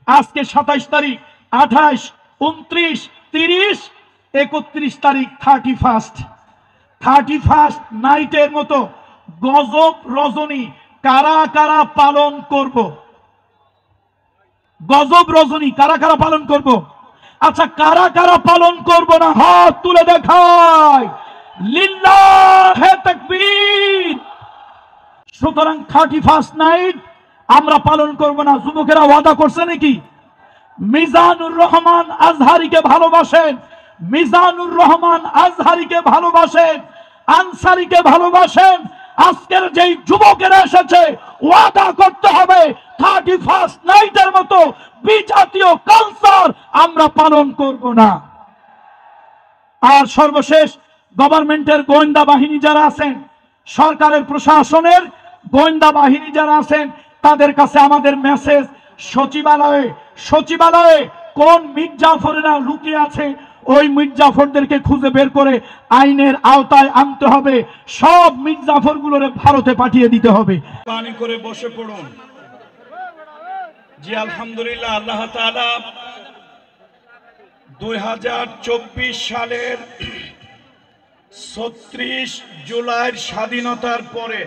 আজকে 27 তারিখ, 28, 29, 30, 31 তারিখ 31st নাইটের মতো গজব রজনী কারা কারা পালন করব? গজব রজনী কারা কারা পালন করব? আচ্ছা, কারা কারা পালন করব না হাত তুলে দেখায়। লিল্লাহে তাকবীর। সুতরাং 31st নাইট আমরা পালন করব না। যুবকেরা ওয়াদা করছে নাকি? মিজানুর রহমান আজহারিকে ভালোবাসেন, মিজানুর রহমান আজহারিকে ভালোবাসেন, আনসারীকে ভালোবাসেন। আজকের যেই যুবকেরা এসেছে ওয়াদা করতে হবে 31st নাইটের মতো বিজাতীয় কালচার আমরা পালন করব না। আর সর্বশেষ গভর্নমেন্টের গোয়েন্দা বাহিনী যারা আছেন, সরকারের প্রশাসনের গোয়েন্দা বাহিনী যারা আছেন, তাদের কাছে আমাদের মেসেজ, সচিবালয়ে কোন মির্জাফরেরা লুকিয়ে আছে ওই মির্জাফরদেরকে খুঁজে বের করে আইনের আওতায় আনতে হবে। সব মির্জাফরগুলোরে ভারতে পাঠিয়ে দিতে হবে। পানি করে বসে পড়ুন। জি আলহামদুলিল্লাহ, আল্লাহ তাআলা 2024 সালের 36 জুলাইয়ের স্বাধীনতার পরে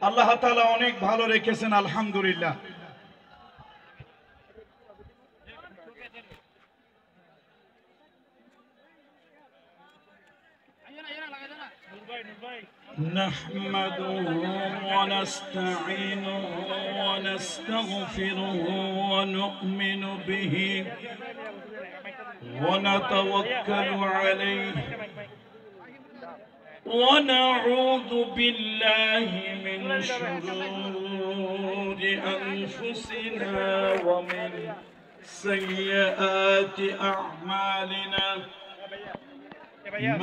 আল্লাহ তাআলা অনেক ভালো রেখেছেন, আলহামদুলিল্লাহ। نحمده ونستعينه ونستغفره ونؤمن به ونتوكل عليه ونعوذ بالله من شرور أنفسنا ومن سيئات أعمالنا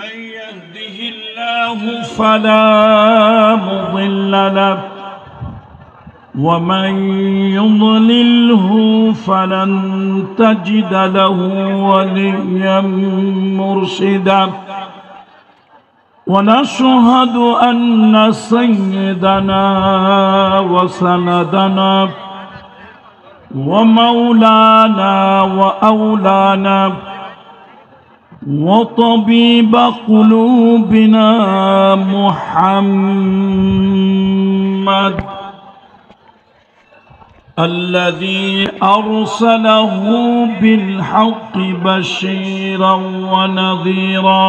من يهده الله فلا مضل له ومن يضلله فلن تجد له وليا مرشدا ونشهد أن سيدنا وسندنا ومولانا وأولانا وطبيب قلوبنا محمد الذي أرسله بالحق بشيرا ونذيرا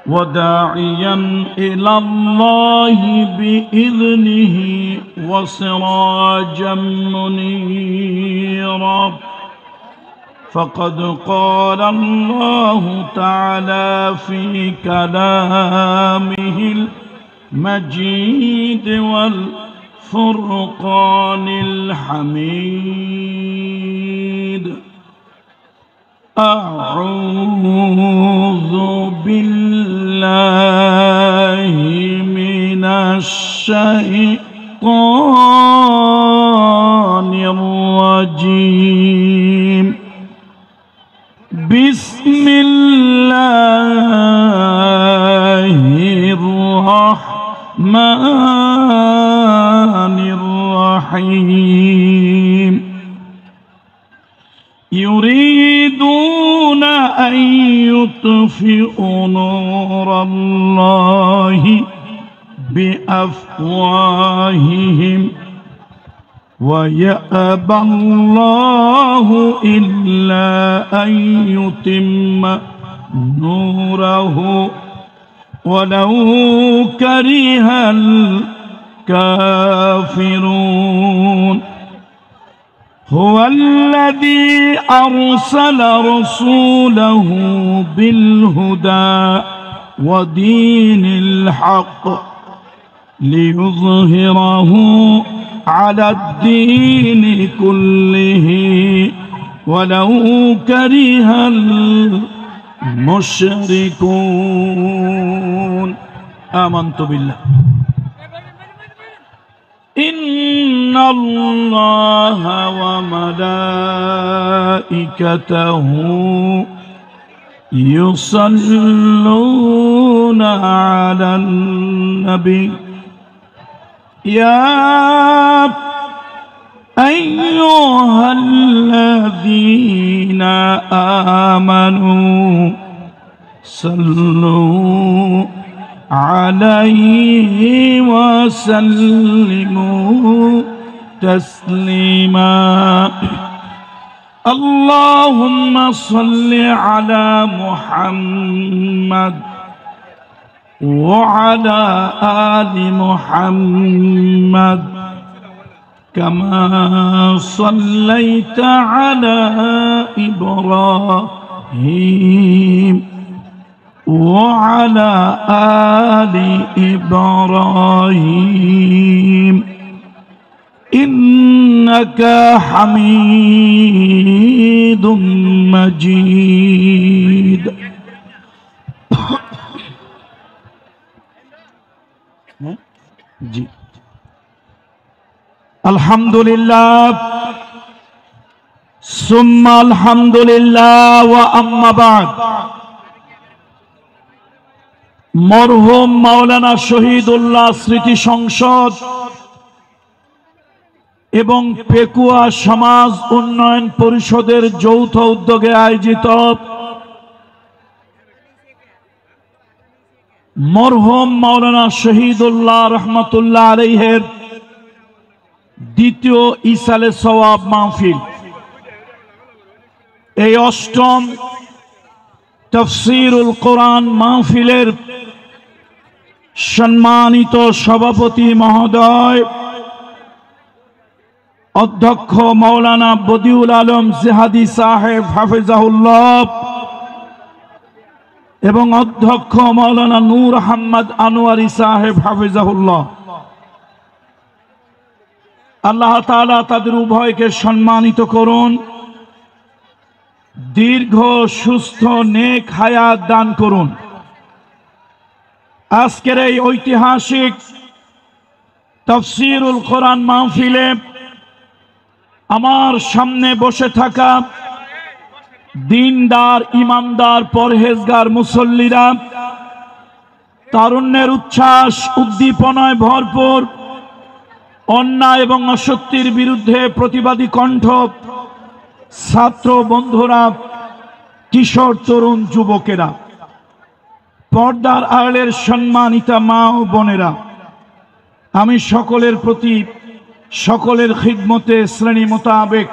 وداعيا إلى الله بإذنه وسراجا منيرا فقد قال الله تعالى في كلامه المجيد والفرقان الحميد أعوذ بالله من الشيطان الرجيم بسم الله الرحمن الرحيم يريدون أن يطفئوا نور الله بأفواههم ويأبى الله إلا أن يتم نوره ولو كره الكافرون هو الذي أرسل رسوله بالهدى ودين الحق ليظهره على الدين كله ولو كره المشركون آمنت بالله إن الله وملائكته يصلون على النبي يا أيها الذين آمنوا صلوا عليه وسلموا تسليما اللهم صل على محمد وعلى آل محمد كما صليت على إبراهيم وعلى آل إبراهيم إنك حميد مجيد الحمد لله ثم الحمد لله وأما بعد মরহুম মাওলানা শহীদুল্লাহ স্মৃতি সংসদ এবং পেকুয়া সমাজ উন্নয়ন পরিষদের যৌথ উদ্যোগে আয়োজিত মরহুম মাওলানা শহীদুল্লাহ রহমতুল্লাহ আলাইহির দ্বিতীয় ইসালে সওয়াব মাহফিল, এই অষ্টম তাফসীরুল কোরআন মাহফিলের সম্মানিত সভাপতি মহোদয় অধ্যক্ষ মাওলানা বদিউল আলম জিহাদি সাহেব হাফিজাহুল্লাহ এবং অধ্যক্ষ মাওলানা নূর আহমদ আনোয়ারি সাহেব হাফিজাহুল্লাহ, আল্লাহ তাআলা তাদের উভয়কে সম্মানিত করুন, দীর্ঘ সুস্থ নেক হায়াত দান করুন। আজকের এই ঐতিহাসিক তাফসীরুল কোরআন মাহফিলে আমার সামনে বসে থাকা দিনদার, ইমানদার, পরহেজগার মুসল্লিরা, তারুণ্যের উচ্ছ্বাস উদ্দীপনায় ভরপুর, অন্যায় এবং অসত্যের বিরুদ্ধে প্রতিবাদী কণ্ঠ, ছাত্র বন্ধুরা, কিশোর তরুণ যুবকেরা, পর্দার আড়ালের সম্মানিতা মা ও বোনেরা, আমি সকলের প্রতি সকলের খিদমতে শ্রেণী মোতাবেক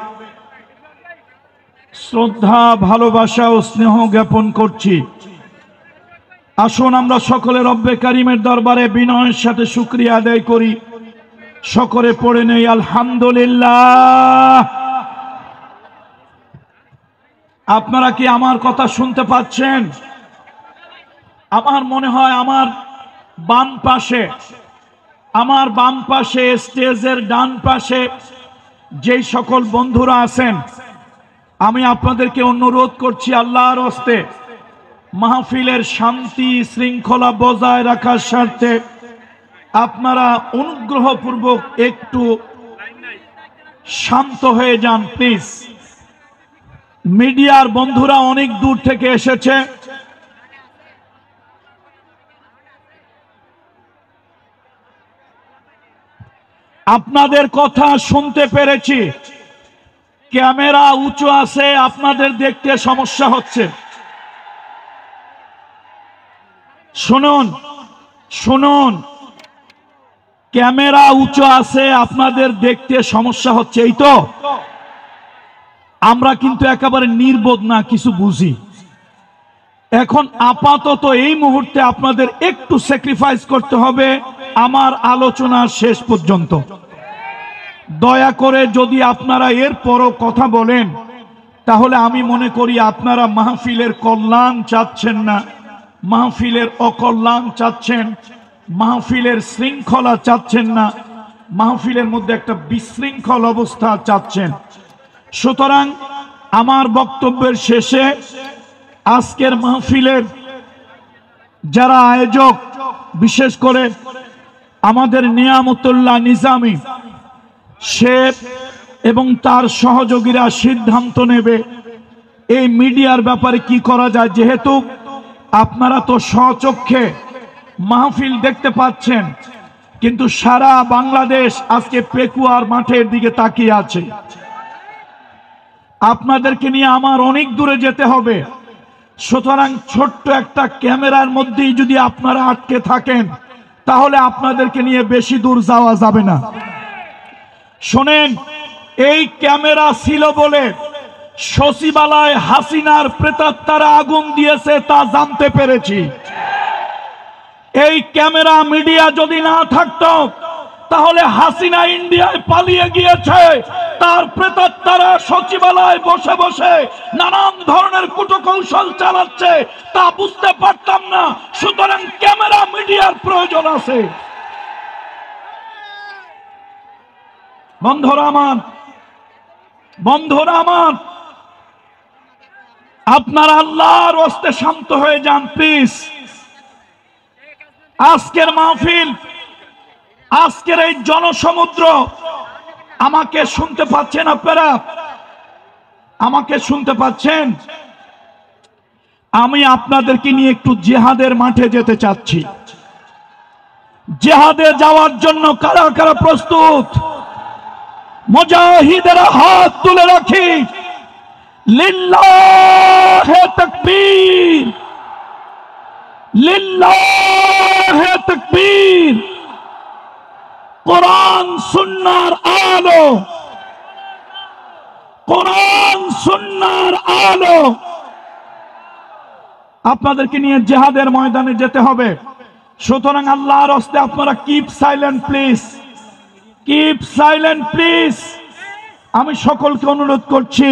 শ্রদ্ধা, ভালোবাসা ও স্নেহ জ্ঞাপন করছি। আসুন আমরা সকলে রব্বে কারিমের দরবারে বিনয়ের সাথে শুকরিয়া আদায় করি। সকলে পড়ে নেই আলহামদুলিল্লাহ। আপনারা কি আমার কথা শুনতে পাচ্ছেন? আমার মনে হয় আমার বাম পাশে স্টেজের ডান পাশে যেই সকল বন্ধুরা আছেন, আমি আপনাদেরকে অনুরোধ করছি আল্লাহর হস্তে মাহফিলের শান্তি শৃঙ্খলা বজায় রাখার স্বার্থে আপনারা অনুগ্রহপূর্বক একটু শান্ত হয়ে যান প্লিজ। মিডিয়ার বন্ধুরা অনেক দূর থেকে এসেছে, আপনাদের কথা শুনতে পেরেছি। ক্যামেরা উঁচু আছে, আপনাদের দেখতে সমস্যা হচ্ছে। শুনুন, ক্যামেরা উঁচু আছে, আপনাদের দেখতে সমস্যা হচ্ছে, এই তো? আমরা কিন্তু একেবারে নির্বোধ না, কিছু বুঝি। এখন আপাতত এই মুহূর্তে আপনাদের একটু স্যাক্রিফাইস করতে হবে আমার আলোচনা শেষ পর্যন্ত। দয়া করে যদি আপনারা এরপরও কথা বলেন, তাহলে আমি মনে করি আপনারা মাহফিলের কল্যাণ চাচ্ছেন না, মাহফিলের অকল্যাণ চাচ্ছেন, মাহফিলের শৃঙ্খলা চাচ্ছেন না, মাহফিলের মধ্যে একটা বিশৃঙ্খল অবস্থা চাচ্ছেন। সুতরাং আমার বক্তব্যের শেষে আজকের মাহফিলের যারা আয়োজক, বিশেষ করে আমাদের নিয়ামতুল্লাহ নিজামী শেখ এবং তার সহযোগীরা সিদ্ধান্ত নেবে এই মিডিয়ার ব্যাপারে কি করা যায়। যেহেতু আপনারা তো স্বচক্ষে মাহফিল দেখতে পাচ্ছেন, কিন্তু সারা বাংলাদেশ আজকে পেকুয়ার মাঠের দিকে তাকিয়ে আছে। আপনাদেরকে নিয়ে আমার অনেক দূরে যেতে হবে। সুতরাং ছোট্ট একটা ক্যামেরার মধ্যেই যদি আপনারা আটকে থাকেন, তাহলে আপনাদেরকে নিয়ে বেশি দূর যাওয়া যাবে না। শোনেন, এই ক্যামেরা ছিল বলে সচিবালয় হাসিনার প্রেতাত্মারা আগুন দিয়েছে তা জানতে পেরেছি। এই ক্যামেরা মিডিয়া যদি না থাকতো, তাহলে হাসিনা ইন্ডিয়ায় পালিয়ে গিয়েছে, তার প্রেতাত্মারা সচিবালয়ে বসে বসে নানান ধরনের কুটকৌশল চালাচ্ছে, তা বুঝতে পারতাম না। সুতরাং ক্যামেরা মিডিয়ার প্রয়োজন আছে। বন্ধুরা আমার, আপনারা আল্লাহর ওয়াস্তে শান্ত হয়ে যান প্লিজ। আজকের মাহফিল, আজকের এই জনসমুদ্র, আমাকে শুনতে পাচ্ছেন আপনারা? আমাকে শুনতে পাচ্ছেন? আমি আপনাদেরকে নিয়ে একটু জিহাদের মাঠে যেতে চাচ্ছি। জিহাদে যাওয়ার জন্য কারা কারা প্রস্তুত? মুজাহিদেরা হাত তুলে রাখি। লিল্লাহে তাকবীর, লিল্লাহে তাকবীর। কোরআন সুন্নাহর আলো, কোরআন সুন্নাহর আলো। আপনাদেরকে নিয়ে জিহাদের ময়দানে যেতে হবে। সুতরাং আল্লাহর হস্তে আপনারা keep silent please, keep silent please. আমি সকলকে অনুরোধ করছি,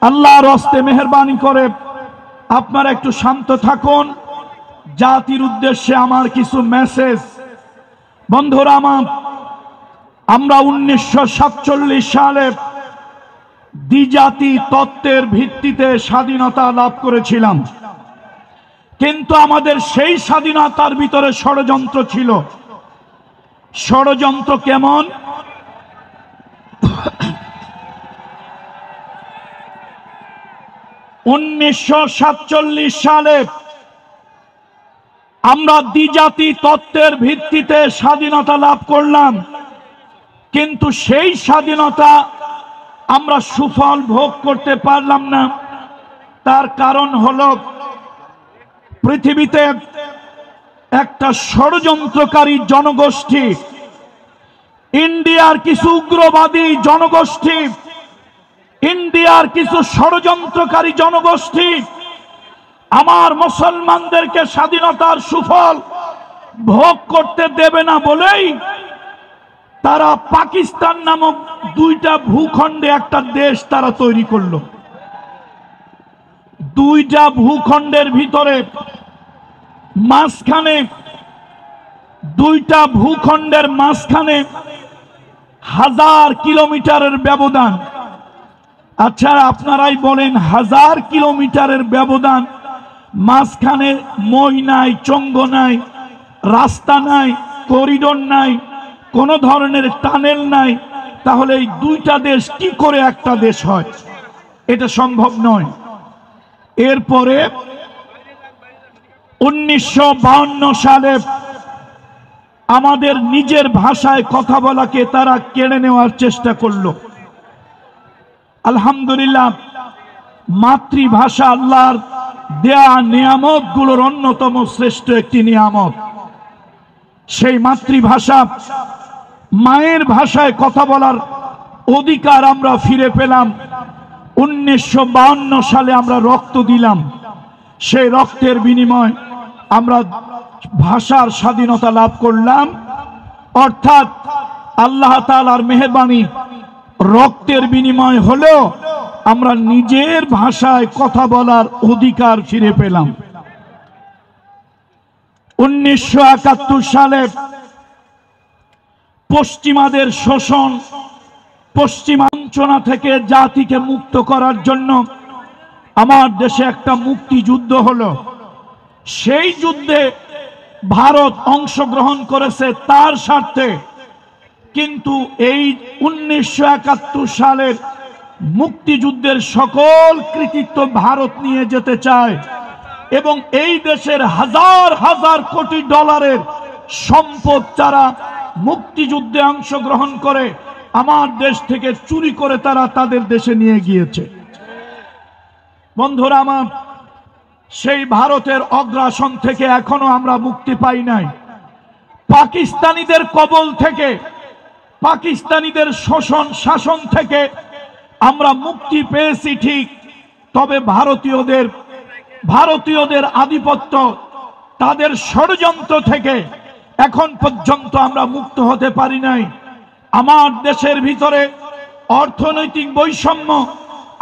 আল্লাহর হস্তে মেহেরবানি করে আপনারা একটু শান্ত থাকুন। জাতির উদ্দেশ্যে আমার কিছু মেসেজ। বন্ধুরা আমার, আমরা 1947 সালে দ্বিজাতি তত্ত্বের ভিত্তিতে স্বাধীনতা লাভ করেছিলাম, কিন্তু আমাদের সেই স্বাধীনতার ভিতরে ষড়যন্ত্র ছিল। ষড়যন্ত্র কেমন? (1947 সালে আমরা দ্বিজাতি তত্ত্বের ভিত্তিতে স্বাধীনতা লাভ করলাম, কিন্তু সেই স্বাধীনতা আমরা সুফল ভোগ করতে পারলাম না। তার কারণ হলো, পৃথিবীতে একটা ষড়যন্ত্রকারী জনগোষ্ঠী, ইন্ডিয়ার কিছু উগ্রবাদী জনগোষ্ঠী, ইন্ডিয়ার কিছু ষড়যন্ত্রকারী জনগোষ্ঠী আমার মুসলমানদেরকে স্বাধীনতার সুফল ভোগ করতে দেবে না বলেই তারা পাকিস্তান নামক দুইটা ভূখণ্ডে একটা দেশ তারা তৈরি করলো। দুইটা ভূখণ্ডের ভিতরে মাঝখানে, দুইটা ভূখণ্ডের মাঝখানে 1000 কিলোমিটারের ব্যবধান। আচ্ছা, আপনারাই বলেন, 1000 কিলোমিটারের ব্যবধান, মাঝখানে মই নাই, চঙ্গ নাই, রাস্তা নাই, করিডোর নাই, কোন ধরনের টানেল নাই, তাহলে এই দুইটা দেশ কি করে একটা দেশ হয়? এটা সম্ভব নয়। এরপরে 1952 সালে আমাদের নিজের ভাষায় কথা বলাকে তারা কেড়ে নেওয়ার চেষ্টা করলো। আলহামদুলিল্লাহ, মাতৃভাষা আল্লাহর দেয়া নিয়ামত গুলোর অন্যতম শ্রেষ্ঠ একটি নিয়ামত। সেই মাতৃভাষা, মায়ের ভাষায় কথা বলার অধিকার আমরা ফিরে পেলাম। 1952 সালে আমরা রক্ত দিলাম। সেই রক্তের বিনিময় আমরা ভাষার স্বাধীনতা লাভ করলাম। অর্থাৎ আল্লাহ তাআলার মেহেরবানি, রক্তের বিনিময় হলেও আমরা নিজের ভাষায় কথা বলার অধিকার ফিরে পেলাম। 1971 সালে পশ্চিমাদের শোষণ, পশ্চিমাঞ্চনা থেকে জাতিকে মুক্ত করার জন্য আমার দেশে একটা মুক্তিযুদ্ধ হলো। সেই যুদ্ধে ভারত অংশগ্রহণ করেছে তার স্বার্থে, কিন্তু এই 1971 সালের মুক্তিযুদ্ধের সকল কৃতিত্ব ভারত নিয়ে যেতে চায় এবং এই দেশের হাজার হাজার কোটি ডলারের সম্পদ তারা মুক্তিযুদ্ধে অংশগ্রহণ করে আমার দেশ থেকে চুরি করে তারা তাদের দেশে নিয়ে গিয়েছে। বন্ধুরা আমার, সেই ভারতের অগ্রাসন থেকে এখনো আমরা মুক্তি পাই নাই। পাকিস্তানিদের কবল থেকে, পাকিস্তানিদের শোষণ শাসন থেকে আমরা মুক্তি পেয়েছি ঠিক, তবে ভারতীয়দের আধিপত্য, তাদের ষড়যন্ত্র থেকে এখন পর্যন্ত আমরা মুক্ত হতে পারি নাই। আমার দেশের ভিতরে অর্থনৈতিক বৈষম্য,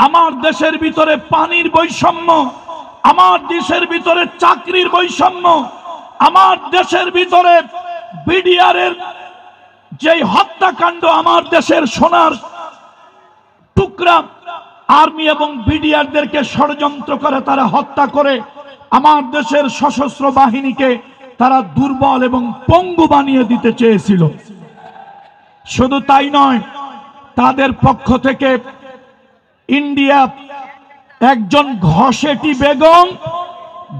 আমার দেশের ভিতরে পানির বৈষম্য, আমার দেশের ভিতরে চাকরির বৈষম্য, আমার দেশের ভিতরে বিডিআরের যে হত্যাকাণ্ড, আমার দেশের সোনার টুকরা আর্মি এবং বিডিআরদেরকে ষড়যন্ত্র করে তারা হত্যা করে আমার দেশের সশস্ত্র বাহিনীকে তারা দুর্বল এবং পঙ্গু বানিয়ে দিতে চেয়েছিল। শুধু তাই নয়, তাদের পক্ষ থেকে ইন্ডিয়া একজন ঘসেটি বেগম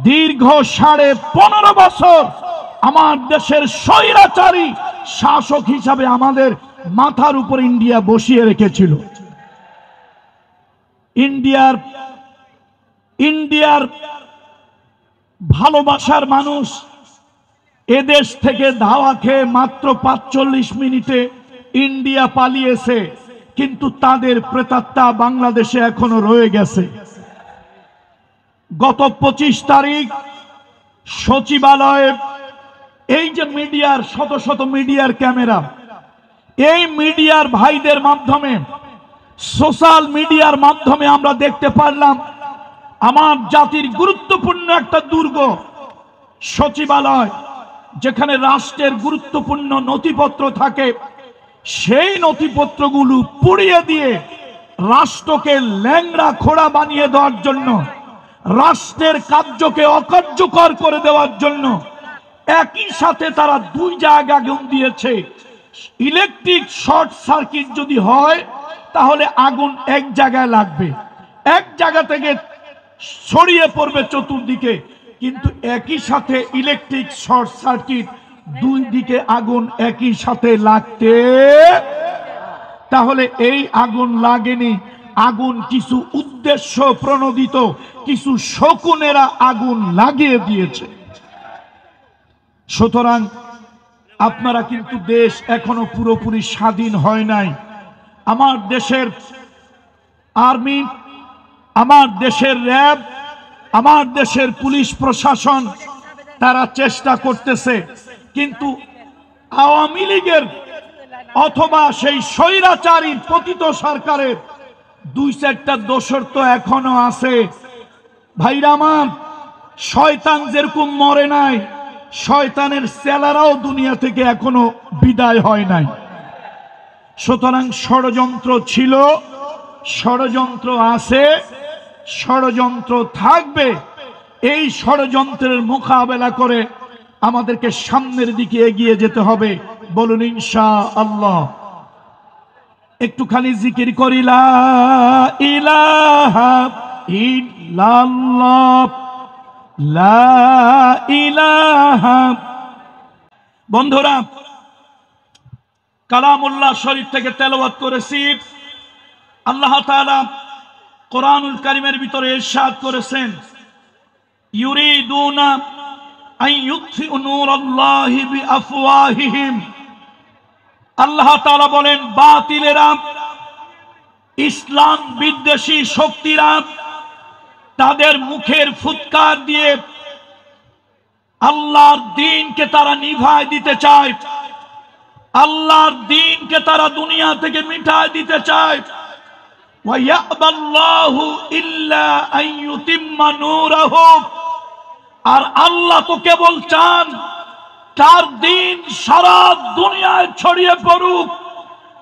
দীর্ঘ 15.5 বছর আমার দেশের স্বৈরাচারী শাসক হিসাবে আমাদের মাথার উপর ইন্ডিয়া বসিয়ে রেখেছিল। ইন্ডিয়ার ভালোবাসার মানুষ এদেশ থেকে ধাওয়া খেয়ে মাত্র 45 মিনিটে ইন্ডিয়া পালিয়েছে, কিন্তু তাদের প্রেতাত্মা বাংলাদেশে এখনো রয়ে গেছে। গত 25 তারিখ সচিবালয়ে এই যে মিডিয়ার শত শত মিডিয়ার ক্যামেরা, এই মিডিয়ার ভাইদের মাধ্যমে, সোশ্যাল মিডিয়ার মাধ্যমে আমরা দেখতে পারলাম আমার জাতির গুরুত্বপূর্ণ একটা দুর্গ সচিবালয়, যেখানে রাষ্ট্রের গুরুত্বপূর্ণ নথিপত্র থাকে, সেই নথিপত্রগুলো পুড়িয়ে দিয়ে রাষ্ট্রকে ল্যাংড়া খোড়া বানিয়ে দেওয়ার জন্য, রাষ্ট্রের কার্যকে অকার্যকর করে দেওয়ার জন্য একই সাথে তারা 2 জায়গায় আগুন দিয়েছে। ইলেকট্রিক শর্ট সার্কিট যদি হয় তাহলে আগুন এক জায়গায় লাগবে, এক জায়গা থেকে ছড়িয়ে পড়বে চতুর্দিকে, কিন্তু একই সাথে ইলেকট্রিক শর্ট সার্কিট 2 দিকে আগুন একই সাথে লাগতে, তাহলে এই আগুন লাগেনি, আগুন কিছু উদ্দেশ্য প্রণোদিত কিছু শকুনেরা আগুন লাগিয়ে দিয়েছে। সুতরাং আপনারা কিন্তু, দেশ এখনো পুরোপুরি স্বাধীন হয় নাই। আমার দেশের আর্মি, আমার দেশের র্যাব, আমার দেশের পুলিশ প্রশাসন তারা চেষ্টা করতেছে, কিন্তু আওয়ামী লীগের অথবা সেই স্বৈরাচারী পতিত সরকারের 2-4টা দোসর তো এখনো আছে। ভাইরা আমার, শয়তান যেরকম মরে নাই, শয়তানের সেলারাও দুনিয়া থেকে এখনো বিদায় হয় নাই। সুতরাং ষড়যন্ত্র ছিল, ষড়যন্ত্র আছে, ষড়যন্ত্র থাকবে। এই ষড়যন্ত্রের মোকাবেলা করে আমাদেরকে সামনের দিকে এগিয়ে যেতে হবে। বলুন ইনশাআল্লাহ। একটুখানি জিকির করি, লা ইলাহা ইল্লাল্লাহ, লা ইলাহা। বন্ধুরা, কালামুল্লাহ শরীফ থেকে তেলাওয়াত করেছি। আল্লাহ তাআলা কোরআনুল কারীমের ভিতরে ইরশাদ করেছেন, ইউরিদুনা আন ইউতফিউ নূরাল্লাহি বিআফওয়াহিহিম। আল্লাহ তাআলা বলেন, বাতিলেরা, ইসলাম বিদ্বেষী শক্তিরা তাদের মুখের ফুৎকার দিয়ে আল্লাহর দ্বীনকে তারা নিভায় দিতে চায়, আল্লাহর দ্বীনকে তারা দুনিয়া থেকে মিটায় দিতে চায়। ওয়া ইয়াবাল্লাহু ইল্লা আন ইউতিম্মা নূরাহু। আর আল্লাহ তো কেবল চান তার দ্বীন সারা দুনিয়ায় ছড়িয়ে পড়ুক।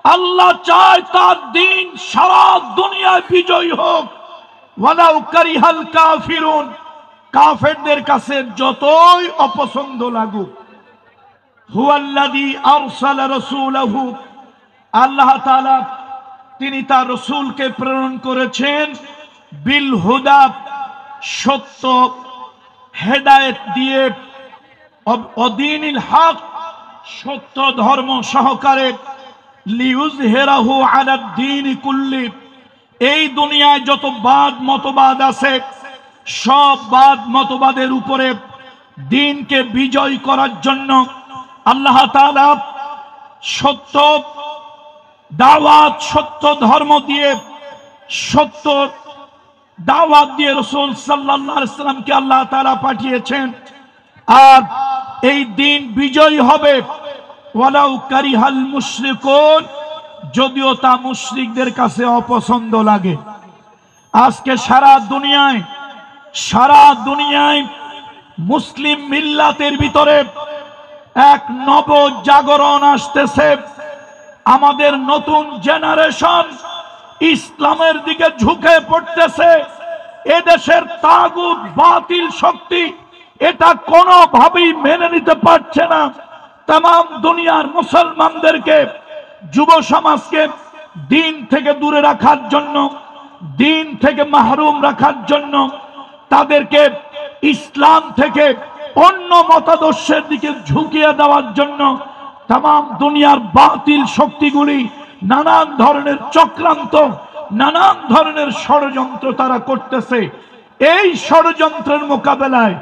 আল্লাহ চায় তার দ্বীন সারা দুনিয়ায় বিজয়ী হোক। ওয়ালাউ কারিহাল কাফিরুন। কাফেরদের কাছে যতই অপছন্দ লাগুক। হুয়াল্লাযী আরসালা রাসূলাহু। আল্লাহ তাআলা তিনি তার রাসূলকে প্রেরণ করেছেন বিল হুদা, সত্য হেদায়েত দিয়ে, অদীনিল হক, সত্য ধর্ম সহকারে লিউজহিরাহু আলা দ্বীন কুল্লি, এই দুনিয়ায় যত বাদ মতবাদ আছে সব বাদ মতবাদের উপরে দ্বীনকে বিজয় করার জন্য আল্লাহ তাআলা সত্য দাওয়াত, সত্য ধর্ম দিয়ে, সত্য দাওয়াত দিয়ে রাসূল সাল্লাল্লাহু আলাইহি ওয়াসাল্লামকে আল্লাহ তাআলা পাঠিয়েছেন। আর এই দিন বিজয়ী হবে ওয়ালাউ কারিহাল মুশরিকুন, যদিও তা মুশরিকদের কাছে অপছন্দ লাগে। আজকে সারা দুনিয়ায় মুসলিম মিল্লাতের ভিতরে এক নব জাগরণ আসতেছে। আমাদের নতুন জেনারেশন ইসলামের দিকে ঝুঁকে পড়তেছে। এদেশের তাগুত বাতিল শক্তি এটা কোনোভাবেই মেনে নিতে পারছে না। तमाम দুনিয়ার মুসলমানদেরকে, যুব সমাজকে দিন থেকে দূরে রাখার জন্য, দিন থেকে মাহরুম রাখার জন্য, তাদেরকে ইসলাম থেকে অন্য মতাদর্শের দিকে ঝুঁকিয়ে দেওয়ার জন্য तमाम দুনিয়ার বাতিল শক্তিগুলি নানান ধরনের চক্রান্ত, নানান ধরনের ষড়যন্ত্র তারা করতেছে। এই ষড়যন্ত্রের মোকাবেলায়,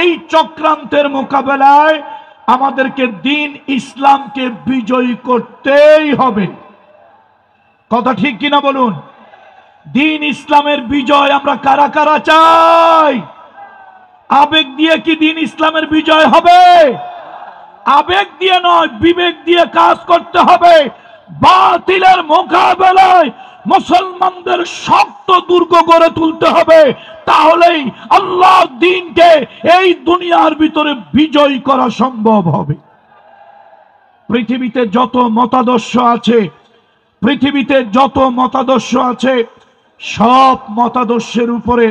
এই চক্রান্তের মোকাবেলায় আমাদেরকে দিন ইসলামকে বিজয়ী করতেই হবে। কথা ঠিক কিনা বলুন? দিন ইসলামের বিজয় আমরা কারা কারা চাই? আবেগ দিয়ে কি দিন ইসলামের বিজয় হবে? আবেগ দিয়ে নয়, বিবেক দিয়ে কাজ করতে হবে। বাতিলের মোকাবেলায় মুসলমানদের শক্ত দুর্গ গড়ে তুলতে হবে, তাহলেই আল্লাহর দ্বীনকে এই দুনিয়ার ভিতরে বিজয় করা সম্ভব হবে। পৃথিবীতে যত মতাদর্শ আছে, সব মতাদর্শের উপরে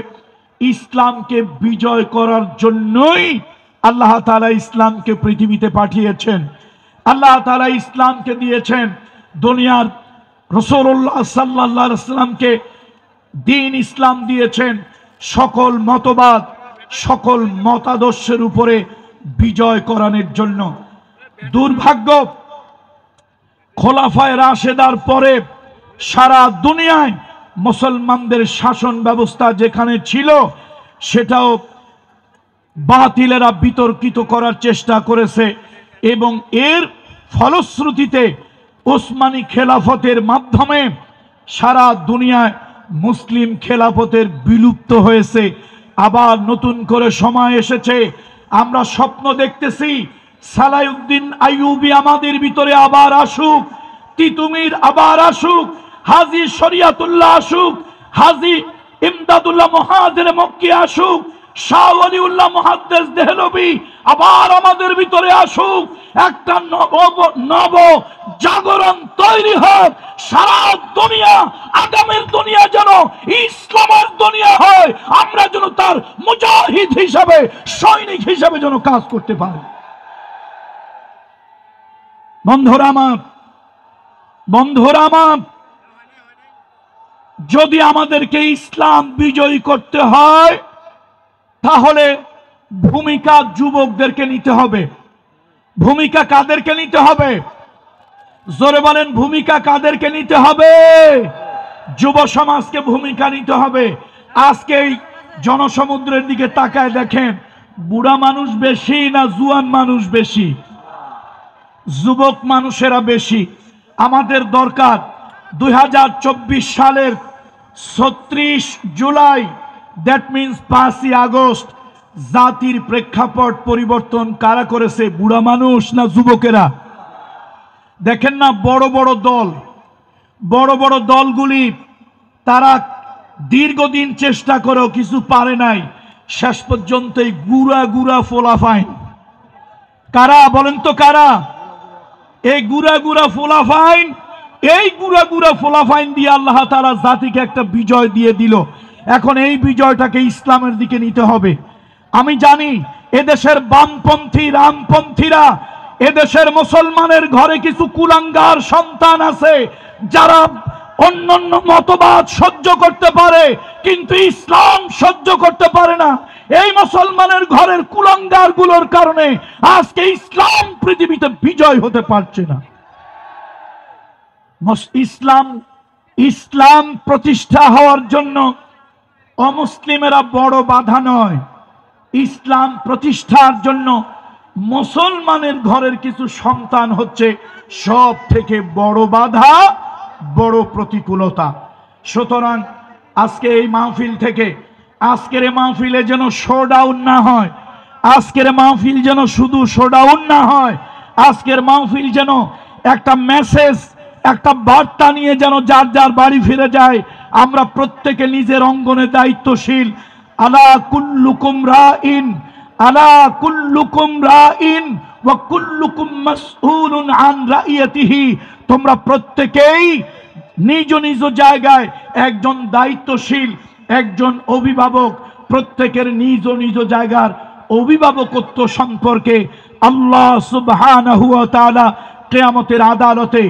ইসলামকে বিজয় করার জন্যই আল্লাহ তাআলা ইসলামকে পৃথিবীতে পাঠিয়েছেন। আল্লাহ তাআলা ইসলামকে দিয়েছেন। দুনিয়ার রাসূলুল্লাহ সাল্লাল্লাহু আলাইহি ওয়াসাল্লামকে দ্বীন ইসলাম দিয়েছেন সকল মতবাদ, সকল মতাদর্শের উপরে বিজয় করানোর জন্য। দুর্ভাগ্য, খোলাফায়ে রাশেদার পরে সারা দুনিয়ায় মুসলমানদের শাসন ব্যবস্থা যেখানে ছিল সেটাও বাতিলেরা বিতর্কিত করার চেষ্টা করেছে, এবং এর ফলশ্রুতিতে ওসমানী খেলাফতের মাধ্যমে সারা দুনিয়ায় মুসলিম খেলাফতের বিলুপ্ত হয়েছে। আবার নতুন করে সময় এসেছে, আমরা স্বপ্ন দেখতেছি সালাউদ্দিন আইয়ুবী আমাদের ভিতরে আবার আসুক, তিতুমির আবার আসুক, হাজী শরিয়াতুল্লাহ আসুক, হাজী ইমদাদুল্লাহ মুহাজির মক্কি আসুক, শাহ ওয়ালিউল্লাহ মুহাদ্দিস দেহলভী আবার আমাদের ভিতরে আসুক। একটা নব জাগরণ তৈরি হোক। সারা দুনিয়া, আগামীর দুনিয়া যেন ইসলামের দুনিয়া হয়। আমরা যেন তার মুজাহিদ হিসাবে, সৈনিক হিসাবে যেন কাজ করতে পারি। বন্ধুরা আমার, যদি আমাদেরকে ইসলাম বিজয়ী করতে হয় তাহলে ভূমিকা যুবকদেরকে নিতে হবে। ভূমিকা কাদেরকে নিতে হবে? জোরে বলেন, ভূমিকা কাদেরকে নিতে হবে? যুব সমাজকে ভূমিকা নিতে হবে। আজকে জনসমুদ্রের দিকে তাকায় দেখেন, বুড়া মানুষ বেশি না জুয়ান মানুষ বেশি? যুবক মানুষেরা বেশি। আমাদের দরকার 2024 সালের 36 জুলাই, দ্যাট মিন্স 5ই আগস্ট, জাতির প্রেক্ষাপট পরিবর্তন কারা করেছে? বুড়া মানুষ না যুবকেরা? দেখেন না, বড় বড় দলগুলি তারা দীর্ঘদিন চেষ্টা করেও কিছু পারে নাই। শেষ পর্যন্ত এই গুড়া ফোলাফাইন। কারা বলেন তো? কারা এই গুড়া ফোলাফাইন? এই গুড়া ফোলাফাইন দিয়ে আল্লাহ তাআলা জাতিকে একটা বিজয় দিয়ে দিল। এখন এই বিজয়টাকে ইসলামের দিকে নিতে হবে। আমি জানি এদেশের বামপন্থী, রামপন্থীরা, এদেশের মুসলমানের ঘরে কিছু কুলাঙ্গার সন্তান আছে যারা অন্যান্য মতবাদ সহ্য করতে পারে কিন্তু ইসলাম সহ্য করতে পারে না। এই মুসলমানের ঘরের কুলাঙ্গার গুলোর কারণে আজকে ইসলাম পৃথিবীতে বিজয় হতে পারছে না। ইসলাম প্রতিষ্ঠা হওয়ার জন্য অমুসলিমেরা বড় বাধা নয়। ইসলাম প্রতিষ্ঠার জন্য মুসলমানের ঘরের কিছু সন্তান হচ্ছে সব থেকে বড় বাধা, বড় প্রতিকূলতা। সুতরাং আজকে এই মাহফিল থেকে, আজকের এই মাহফিলে যেন শোডাউন না হয়, আজকের মাহফিল যেন শুধু শোডাউন না হয়, আজকের মাহফিল যেন একটা মেসেজ, একটা বার্তা নিয়ে যেন যার যার বাড়ি ফিরে যায়। আমরা প্রত্যেকে নিজের অঙ্গনে দায়িত্বশীল। আলা কুল্লুকুম রাইন, আলা কুল্লুকুম রাইন ওয়া কুল্লুকুম মাসউলুন আন রাইয়াতিহি। তোমরা প্রত্যেকেই নিজ নিজ জায়গায় একজন দায়িত্বশীল, একজন অভিভাবক। প্রত্যেকের নিজ নিজ জায়গার অভিভাবকত্ব সম্পর্কে আল্লাহ সুবহানাহু ওয়া তাআলা কিয়ামতের আদালতে,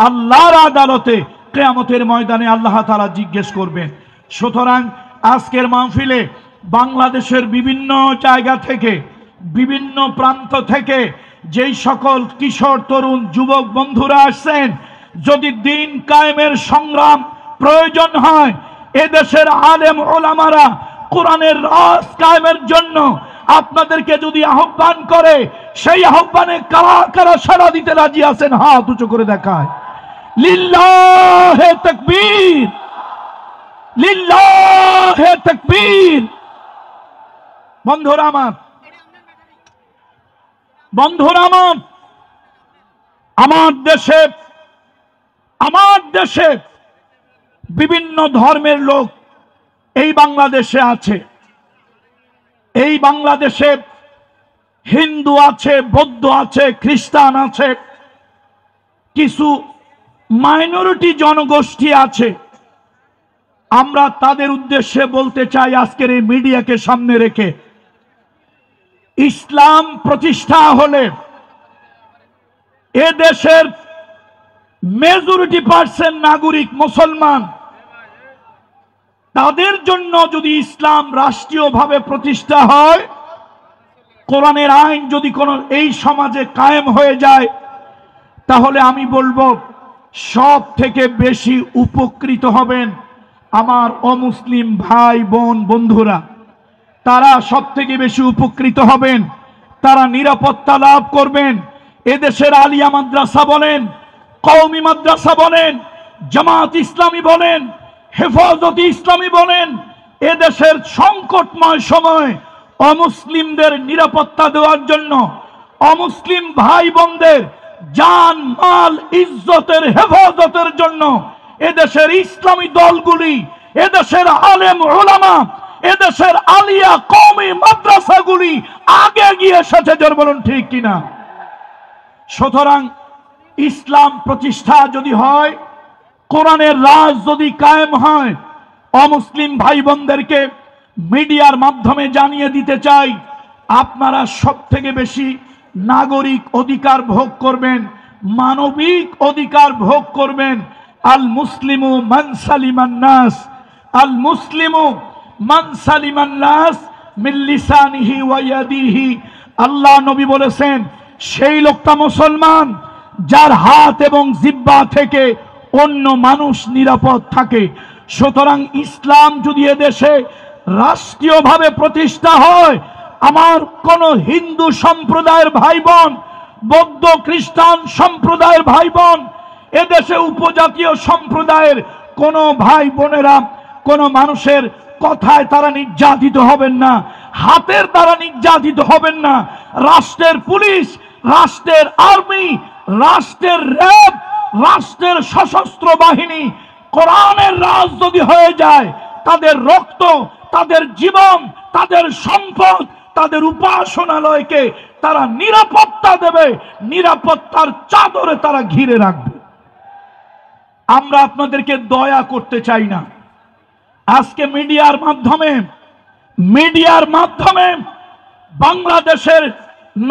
আল্লাহর আদালতে, কিয়ামতের ময়দানে আল্লাহ তাআলা জিজ্ঞেস করবেন। সুতরাং আজকের মাহফিলে বাংলাদেশের বিভিন্ন জায়গা থেকে, বিভিন্ন প্রান্ত থেকে যেই সকল কিশোর তরুণ যুবক বন্ধুরা আসছেন, যদি দিন কায়েমের সংগ্রাম প্রয়োজন হয়, এদেশের আলেম ওলামারা কোরআনের রাজ কায়েমের জন্য আপনাদেরকে যদি আহ্বান করে, সেই আহ্বানে কারা কারা সাড়া দিতে রাজি আছেন? হাত উঁচু করে দেখায়। লিল্লাহে তাকবীর, লিল্লাহে তাকবীর। বন্ধুরা আমার, বন্ধুরা আমার, আমার দেশে বিভিন্ন ধর্মের লোক এই বাংলাদেশে আছে। এই বাংলাদেশে হিন্দু আছে, বৌদ্ধ আছে, খ্রিস্টান আছে, কিছু মাইনরিটি জনগোষ্ঠী আছে। আমরা তাদের উদ্দেশ্যে বলতে চাই, আজকের এই মিডিয়াকে সামনে রেখে, ইসলাম প্রতিষ্ঠা হলে এ দেশের মেজরিটি পার্সেন্ট নাগরিক মুসলমান, তাদের জন্য যদি ইসলাম রাষ্ট্রীয়ভাবে প্রতিষ্ঠা হয়, কোরআনের আইন যদি কোনো এই সমাজে কায়েম হয়ে যায়, তাহলে আমি বলবো সব থেকে বেশি উপকৃত হবেন আমার অমুসলিম ভাই বোন বন্ধুরা। তারা সব থেকে বেশি উপকৃত হবেন, তারা নিরাপত্তা লাভ করবেন। এদেশের আলিয়া মাদ্রাসা বলেন, কওমি মাদ্রাসা বলেন, জামাত ইসলামী বলেন, হেফাজতে ইসলামী বলেন, এদেশের সংকটময় সময় অমুসলিমদের নিরাপত্তা দেওয়ার জন্য, অমুসলিম ভাই বোনদের জান মাল ইজ্জতের হেফাজতের জন্য এদেশের ইসলামী দলগুলি, এদেশের আলেম ওলামা, এদেশের আলিয়া কওমি মাদ্রাসাগুলি আগে গিয়ে এসেছে। জোর বলুন ঠিক কিনা? সুতরাং ইসলাম প্রতিষ্ঠা যদি হয়, কোরআনের রাজ যদি কায়েম হয়, অমুসলিম ভাই বোনদেরকে মিডিয়ার মাধ্যমে জানিয়ে দিতে চাই, আপনারা সব থেকে বেশি নাগরিক অধিকার ভোগ করবেন, মানবিক অধিকার ভোগ করবেন। আল মুসলিমু মান সালিমান নাস, আল মুসলিমু মান সালিমান নাস মিন লিসানিহি ওয়া ইয়াদিহি। আল্লাহ নবী বলেছেন, সেই লোকটা মুসলমান যার হাত এবং জিহ্বা থেকে অন্য মানুষ নিরাপদ থাকে। সুতরাং ইসলাম যদি এদেশে রাষ্ট্রীয়ভাবে প্রতিষ্ঠা হয়, আমার কোন হিন্দু সম্প্রদায়ের ভাই বোন, বৌদ্ধ খ্রিস্টান সম্প্রদায়ের ভাই বোন, এদেশে উপজাতীয় সম্প্রদায়ের কোন ভাই বোনেরা কোন মানুষের কথায় তারা নির্যাতিত হবেন না, হাতের দ্বারা নির্যাতিত হবেন না। রাষ্ট্রের পুলিশ, রাষ্ট্রের আর্মি, রাষ্ট্রের র্যাব, রাষ্ট্রের সশস্ত্র বাহিনী কোরআনের রাজ যদি হয়ে যায়, তাদের রক্ত, তাদের জীবন, তাদের সম্পদ, তাদের উপাসনালয়কে তারা নিরাপত্তা দেবে, নিরাপত্তার চাদরে তারা ঘিরে রাখবে। আমরা আপনাদেরকে দয়া করতে চাই না। আজকে মিডিয়ার মাধ্যমে বাংলাদেশের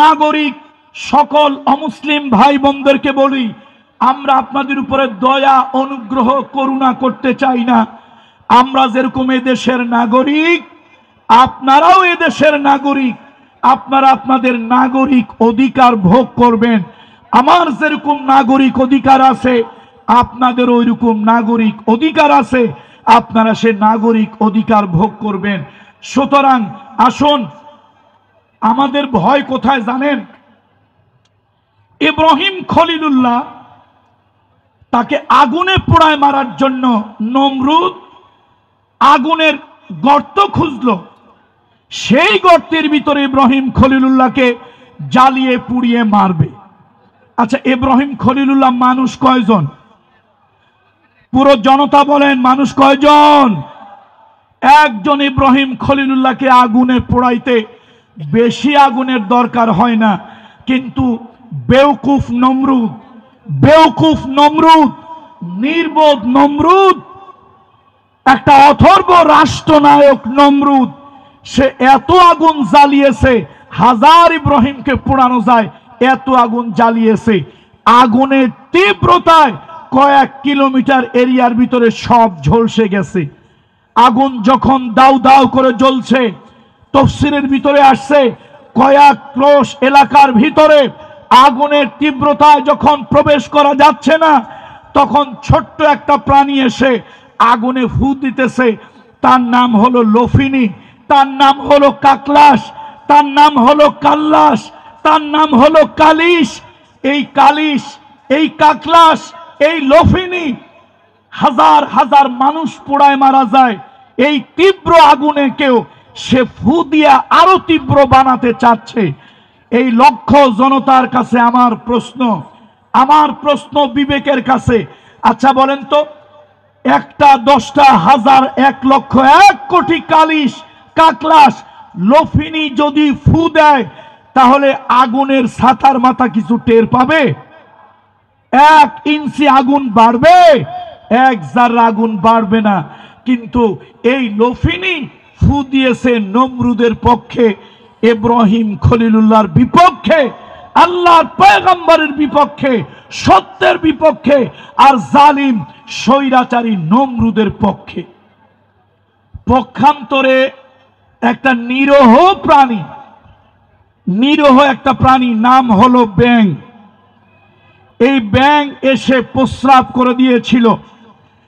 নাগরিক সকল অমুসলিম ভাই বোনদেরকে বলি, আমরা আপনাদের উপরে দয়া, অনুগ্রহ, করুণা করতে চাই না। আমরা যেরকম দেশের নাগরিক, আপনারাও এদেশের নাগরিক, আপনারা আপনাদের নাগরিক অধিকার ভোগ করবেন। আমার যেরকম নাগরিক অধিকার আছে আপনাদের ওইরকম নাগরিক অধিকার আছে, আপনারা সে নাগরিক অধিকার ভোগ করবেন। সুতরাং আসুন, আমাদের ভয় কোথায় জানেন? ইব্রাহিম খলিলুল্লাহ তাকে আগুনে পোড়ায় মারার জন্য নমরুদ আগুনের গর্ত খুঁজল, সেই গর্তের ভিতরে ইব্রাহিম খলিলুল্লাহকে জ্বালিয়ে পুড়িয়ে মারবে। আচ্ছা, ইব্রাহিম খলিলুল্লাহ মানুষ কয়জন? পুরো জনতা বলেন মানুষ কয়জন? একজন। ইব্রাহিম খলিলুল্লাহকে আগুনে পোড়াইতে বেশি আগুনের দরকার হয় না, কিন্তু বেওকুফ নমরুদ, নির্বোধ নমরুদ, একটা অথর্ব রাষ্ট্রনায়ক নমরুদ, সে এত আগুন জ্বালিয়েছে, হাজার ইব্রাহিমকে পোড়ানো যায় এত আগুন জ্বালিয়েছে। আগুনের তীব্রতায় কয়েক কিলোমিটার এরিয়ার ভিতরে সব ঝলসে গেছে। আগুন যখন দাউ দাউ করে জ্বলছে, তাফসীরের ভিতরে আসছে কয়েক ক্রোশ এলাকার ভিতরে আগুনের তীব্রতায় যখন প্রবেশ করা যাচ্ছে না, তখন ছোট্ট একটা প্রাণী এসে আগুনে ফু দিতেছে। তার নাম হলো লফিনী, তার নাম হলো কাকলাস, তার নাম হলো কাল্লাস, তার নাম হলো কালিশ। এই কালিশ, এই কাকলাস, এই লফিনী হাজার হাজার মানুষ পোড়ায় মারা যায়। এই তীব্র আগুনে কেউ সে ফু দিয়া আরো তীব্র বানাতে চাচ্ছে। এই লক্ষ জনতার কাছে আমার প্রশ্ন বিবেকের কাছে, আচ্ছা বলেন তো, একটা, 10টা, 1000, 1 লক্ষ, 1 কোটি কালিশ, কাকলাস, লফিনী যদি ফু দেয়, তাহলে আগুনের ছাতার মাথা কিছু টের পাবে? 1 ইঞ্চি আগুন বাড়বে? 1 জাররা আগুন বাড়বে না। কিন্তু এই লফিনী ফু দিয়েছে নমরুদের পক্ষে, ইব্রাহিম খলিলুল্লাহর বিপক্ষে, আল্লাহর পয়গম্বরের বিপক্ষে, সত্যের বিপক্ষে, আর জালিম স্বৈরাচারী নমরুদের পক্ষে। পক্ষান্তরে একটা নিরীহ একটা প্রাণী নাম হলো ব্যাঙ। এই ব্যাঙ এসে প্রস্রাব করে দিয়েছিল।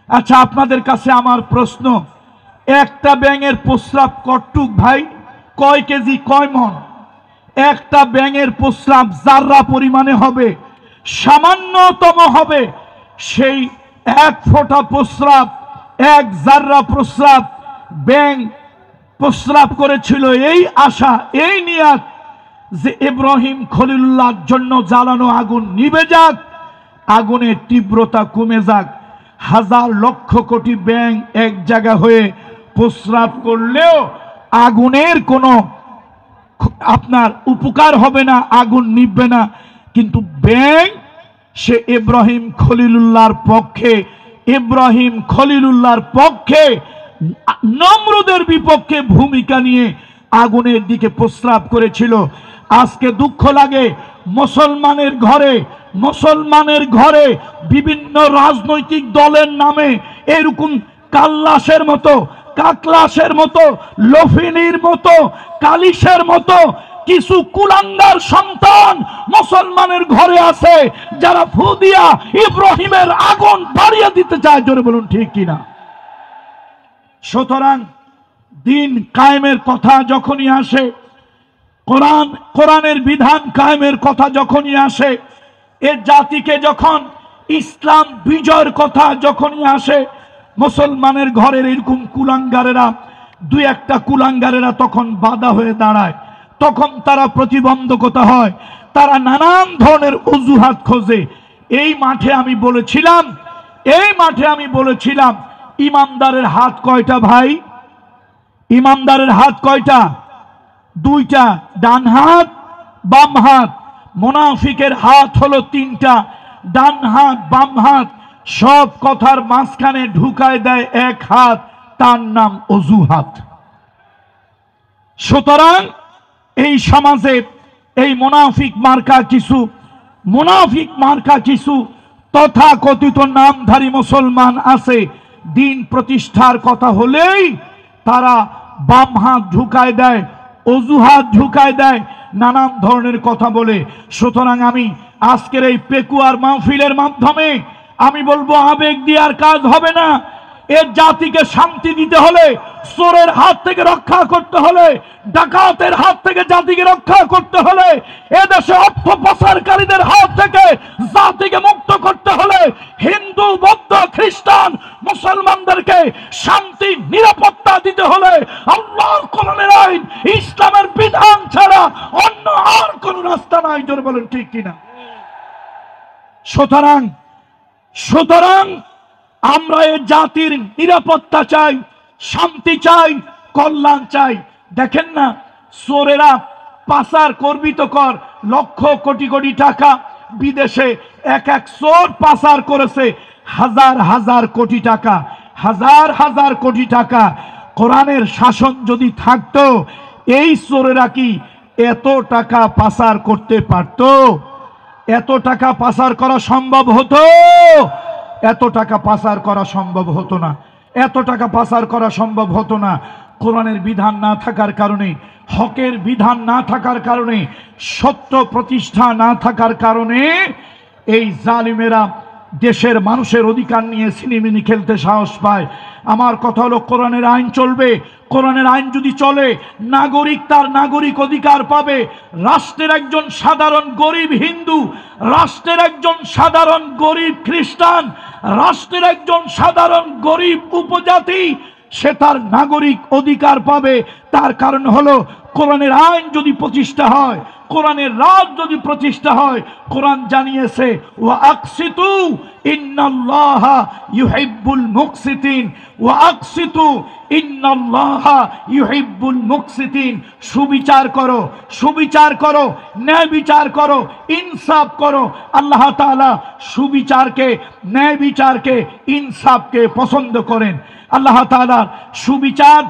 আচ্ছা, আপনাদের কাছে আমার প্রশ্ন, একটা ব্যাঙের প্রস্রাব কটুক ভাই? কয় কেজি, কয় মন? একটা ব্যাঙের প্রস্রাব জাররা পরিমাণে হবে, সামান্যতম হবে। সেই 1 ফোঁটা প্রস্রাব, 1 জাররা প্রস্রাব ব্যাঙ প্রস্রাব করেছিল এই আশা, এই নিয়াত যে ইব্রাহিম খলিলুল্লাহর জন্য জ্বালানো আগুন নিভে যাক, আগুনের তীব্রতা কমে যাক। হাজার লক্ষ কোটি ব্যাঙ এক জায়গা হয়ে প্রস্রাব করলেও আগুনের কোনো আপনার উপকার হবে না, আগুন নিভবে না। কিন্তু ব্যাঙ সে ইব্রাহিম খলিলুল্লাহর পক্ষে নমরুদের বিপক্ষে ভূমিকা নিয়ে আগুনের দিকে প্রস্রাব করেছিল। আজকে দুঃখ লাগে, মুসলমানের ঘরে বিভিন্ন রাজনৈতিক দলের নামে এরকম কাল্লাসের মতো, কাকলাসের মতো, লফিনীর মতো, কালিশের মতো কিছু কুলাঙ্গার সন্তান মুসলমানের ঘরে আছে, যারা ফু দিয়া ইব্রাহিমের আগুন বাড়িয়ে দিতে চায়। জোরে বলুন ঠিক কিনা? সুতরাং দিন কায়েমের কথা যখনই আসে, কোরআনের বিধান কায়েমের কথা যখনই আসে, এ জাতিকে যখন ইসলাম বিজয়ের কথা যখনই আসে, মুসলমানের ঘরের এরকম কুলাঙ্গারেরা, 2-1টা কুলাঙ্গারেরা তখন বাধা হয়ে দাঁড়ায়, তখন তারা প্রতিবন্ধকতা হয়, তারা নানান ধরনের অজুহাত খোঁজে। এই মাঠে আমি বলেছিলাম ইমানদারের হাত কয়টা ভাই? ইমানদারের হাত কয়টা? 2টা, ডান হাত, বাম হাত। মুনাফিকের হাত হলো 3টা, ডান হাত, বাম হাত। সব কথার মাঝখানে ঢুকায় দেয় 1 হাত, তার নাম অজুহাত। সুতরাং এই সমাজে এই মুনাফিক মার্কা কিছু তথাকথিত নামধারী মুসলমান আছে। দিন প্রতিষ্ঠার কথা হলেই তারা বাম হাত ঝুঁকায় দেয়, অজুহাত ঝুঁকায় দেয়, নানান ধরনের কথা বলে। সুতরাং আমি আজকের এই পেকুয়ার মাহফিলের মাধ্যমে আমি বলবো, আবেগ দিয়ে আর কাজ হবে না। এর জাতিকে শান্তি দিতে হলে, চোরের হাত থেকে রক্ষা করতে হলে, ডাকাতের হাত থেকে জাতিকে রক্ষা করতে হলে, এদেশে অর্থ পাচারকারীদের হাত থেকে জাতিকে মুক্ত করতে হলে, হিন্দু বৌদ্ধ খ্রিস্টান মুসলমানদেরকে শান্তি নিরাপত্তা দিতে হলে আল্লাহর কোরআনের আইন ইসলামের বিধান ছাড়া অন্য আর কোন রাস্তা নাই। জোরে বলেন ঠিক কিনা? সুতরাং আমরা এই জাতির নিরাপত্তা চাই, শান্তি চাই, কল্যাণ চাই। দেখেন না, চোরেরা পাচার করবিত কর লক্ষ কোটি কোটি টাকা বিদেশে এক এক চোর পাচার করেছে হাজার হাজার কোটি টাকা, হাজার হাজার কোটি টাকা। কোরআনের শাসন যদি থাকতো, এই চোরেরা কি এত টাকা পাচার করতে পারত? এত টাকা পাচার করা সম্ভব হতো? এত টাকা পাচার করা সম্ভব হতো না, এত টাকা পাচার করা সম্ভব হতো না। কোরআনের বিধান না থাকার কারণে, হকের বিধান না থাকার কারণে, সত্য প্রতিষ্ঠা না থাকার কারণে এই জালিমেরা দেশের মানুষের অধিকার নিয়ে সিনেমিনি খেলতে সাহস পায়। আমার কথা হলো, কোরআনের আইন চলবে। কোরআনের আইন যদি চলে, নাগরিক তার নাগরিক অধিকার পাবে। রাষ্ট্রের একজন সাধারণ গরিব হিন্দু, রাষ্ট্রের একজন সাধারণ গরিব খ্রিস্টান, রাষ্ট্রের একজন সাধারণ গরিব উপজাতি, সে তার নাগরিক অধিকার পাবে। তার কারণ হলো, কোরআনের আইন যদি প্রতিষ্ঠা হয়, কোরআনের রাজ যদি প্রতিষ্ঠা হয়, কোরআন জানিয়েছে ওয়া আকসিতু ইন্নাল্লাহা ইউহিব্বুল মুকসিতিন, ওয়া আকসিতু ইন্নাল্লাহা ইউহিব্বুল মুকসিতিন। সুবিচার করো, সুবিচার করো, ন্যায় বিচার করো, ইনসাফ করো। আল্লাহ তাআলা সুবিচারকে, ন্যায় বিচারকে, ইনসাফকে পছন্দ করেন। আল্লাহ তাআলা সুবিচার,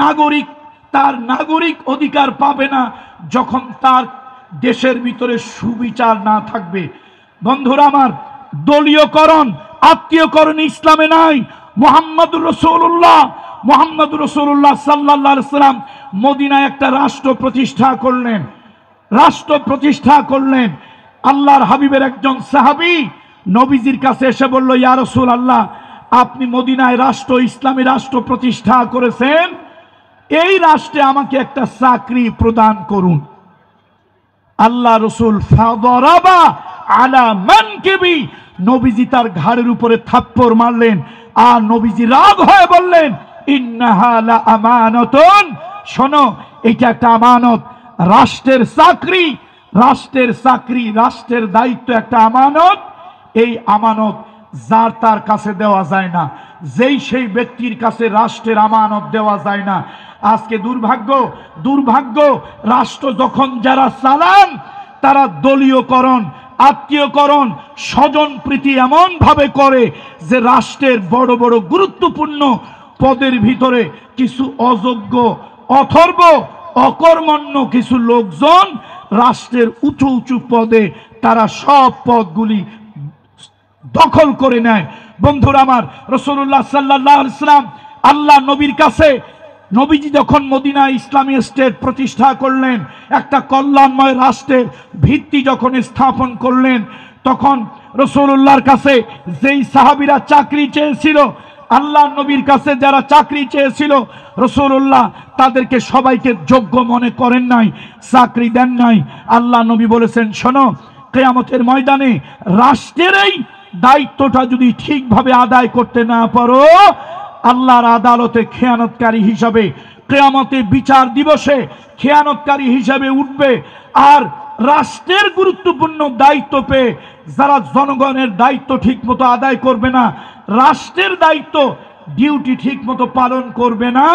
নাগরিক তার নাগরিক অধিকার পাবে না যখন তার দেশের ভিতরে সুবিচার না থাকবে। বন্ধুরা আমার, দলীয়করণ, আত্মীয়করণ ইসলামে নাই। মুহাম্মদুর রাসূলুল্লাহ সাল্লাল্লাহু আলাইহি সাল্লাম মদিনায় একটা রাষ্ট্র প্রতিষ্ঠা করলেন, রাষ্ট্র প্রতিষ্ঠা করলেন। আল্লাহর হাবিবের একজন সাহাবী নবীজির কাছে এসে বলল, ইয়া রাসূলুল্লাহ, আপনি মদিনায় রাষ্ট্র, ইসলামী রাষ্ট্র প্রতিষ্ঠা করেছেন, এই রাষ্ট্রে আমাকে একটা চাকরি প্রদান করুন। আল্লাহ রসুল ফাদরাবা আলা মানকিবি, নবীজি তার ঘাড়ের উপরে থাপ্পড় মারলেন। আর নবীজি রাগ হয়ে বললেন, ইন্নাহা লা আমানাতুন, শোনো, এটা একটা আমানত। রাষ্ট্রের চাকরি, রাষ্ট্রের চাকরি, রাষ্ট্রের দায়িত্ব একটা আমানত। এই আমানত যার তার কাছে দেওয়া যায় না, যেই সেই ব্যক্তির কাছে রাষ্ট্রের আমানত দেওয়া যায় না। আজকে দুর্ভাগ্য, রাষ্ট্র যখন যারা চালান তারা দলীয়করণ, আত্মীয়করণ, স্বজন প্রীতি এমন ভাবে করে যে রাষ্ট্রের বড় বড় গুরুত্বপূর্ণ পদের ভিতরে কিছু অযোগ্য, অথর্ব, অকর্মণ্য কিছু লোকজন রাষ্ট্রের উঁচু উঁচু পদে তারা সব পদগুলি দখল করে নেয়। বন্ধুরা আমার, রাসূলুল্লাহ সাল্লাল্লাহু আলাইহি ওয়াসাল্লাম আল্লাহ নবীর কাছে, নবীজি যখন মদিনা ইসলামী স্টেট প্রতিষ্ঠা করলেন, একটা কল্যাণময় রাষ্ট্রের ভিত্তি যখন স্থাপন করলেন, তখন রাসূলুল্লাহর কাছে যেই সাহাবীরা চাকরি চেয়েছিল, আল্লাহ নবীর কাছে যারা চাকরি চেয়েছিল, রাসূলুল্লাহ তাদেরকে সবাইকে যোগ্য মনে করেন নাই, চাকরি দেন নাই। আল্লাহ নবী বলেছেন, শোনো, কিয়ামতের ময়দানে রাষ্ট্রের এই দায়িত্বটা যদি ঠিকভাবে আদায় করতে না পারো, আল্লাহর আদালতে খেয়ানতকারী হিসাবে, কিয়ামতে বিচার দিবসে খেয়ানতকারী হিসাবে উঠবে। আর রাষ্ট্রের গুরুত্বপূর্ণ দায়িত্ব পেয়ে যারা জনগণের দায়িত্ব ঠিকমতো আদায় করবে না, রাষ্ট্রের দায়িত্ব ডিউটি ঠিকমতো পালন করবে না,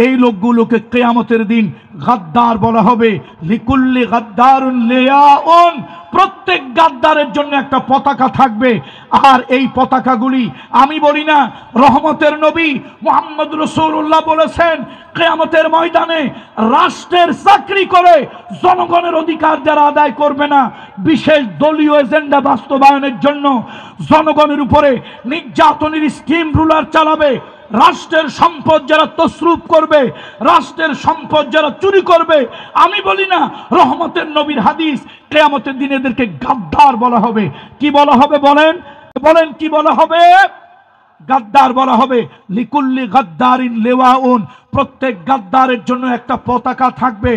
এই লোকগুলোকে কিয়ামতের দিন গাদ্দার বলা হবে। লিকুল্লি গাদ্দারুন লিয়াউন, প্রত্যেক গাদ্দারের জন্য একটা পতাকা থাকবে। আর এই পতাকাগুলি আমি বলি না, রহমতের নবী মুহাম্মদ রাসূলুল্লাহ বলেছেন, কিয়ামতের ময়দানে রাষ্ট্রের চাকরি করে জনগণের অধিকার যারা আদায় করবে না, বিশেষ দলীয় এজেন্ডা বাস্তবায়নের জন্য জনগণের উপরে নির্যাতনের স্টিম রুলার চালাবে, রাষ্ট্রের সম্পদ যারা তসরুপ করবে, রাষ্ট্রের সম্পদ যারা চুরি করবে, আমি বলি না, রহমতের নবীর হাদিস, কিয়ামতের দিন এদেরকে গাদ্দার বলা হবে। কি বলা হবে বলেন? বলেন কি বলা হবে? গাদ্দার বলা হবে। লিকুল্লি গাদ্দারিন লেওয়াউন, প্রত্যেক গাদ্দারের জন্য একটা পতাকা থাকবে,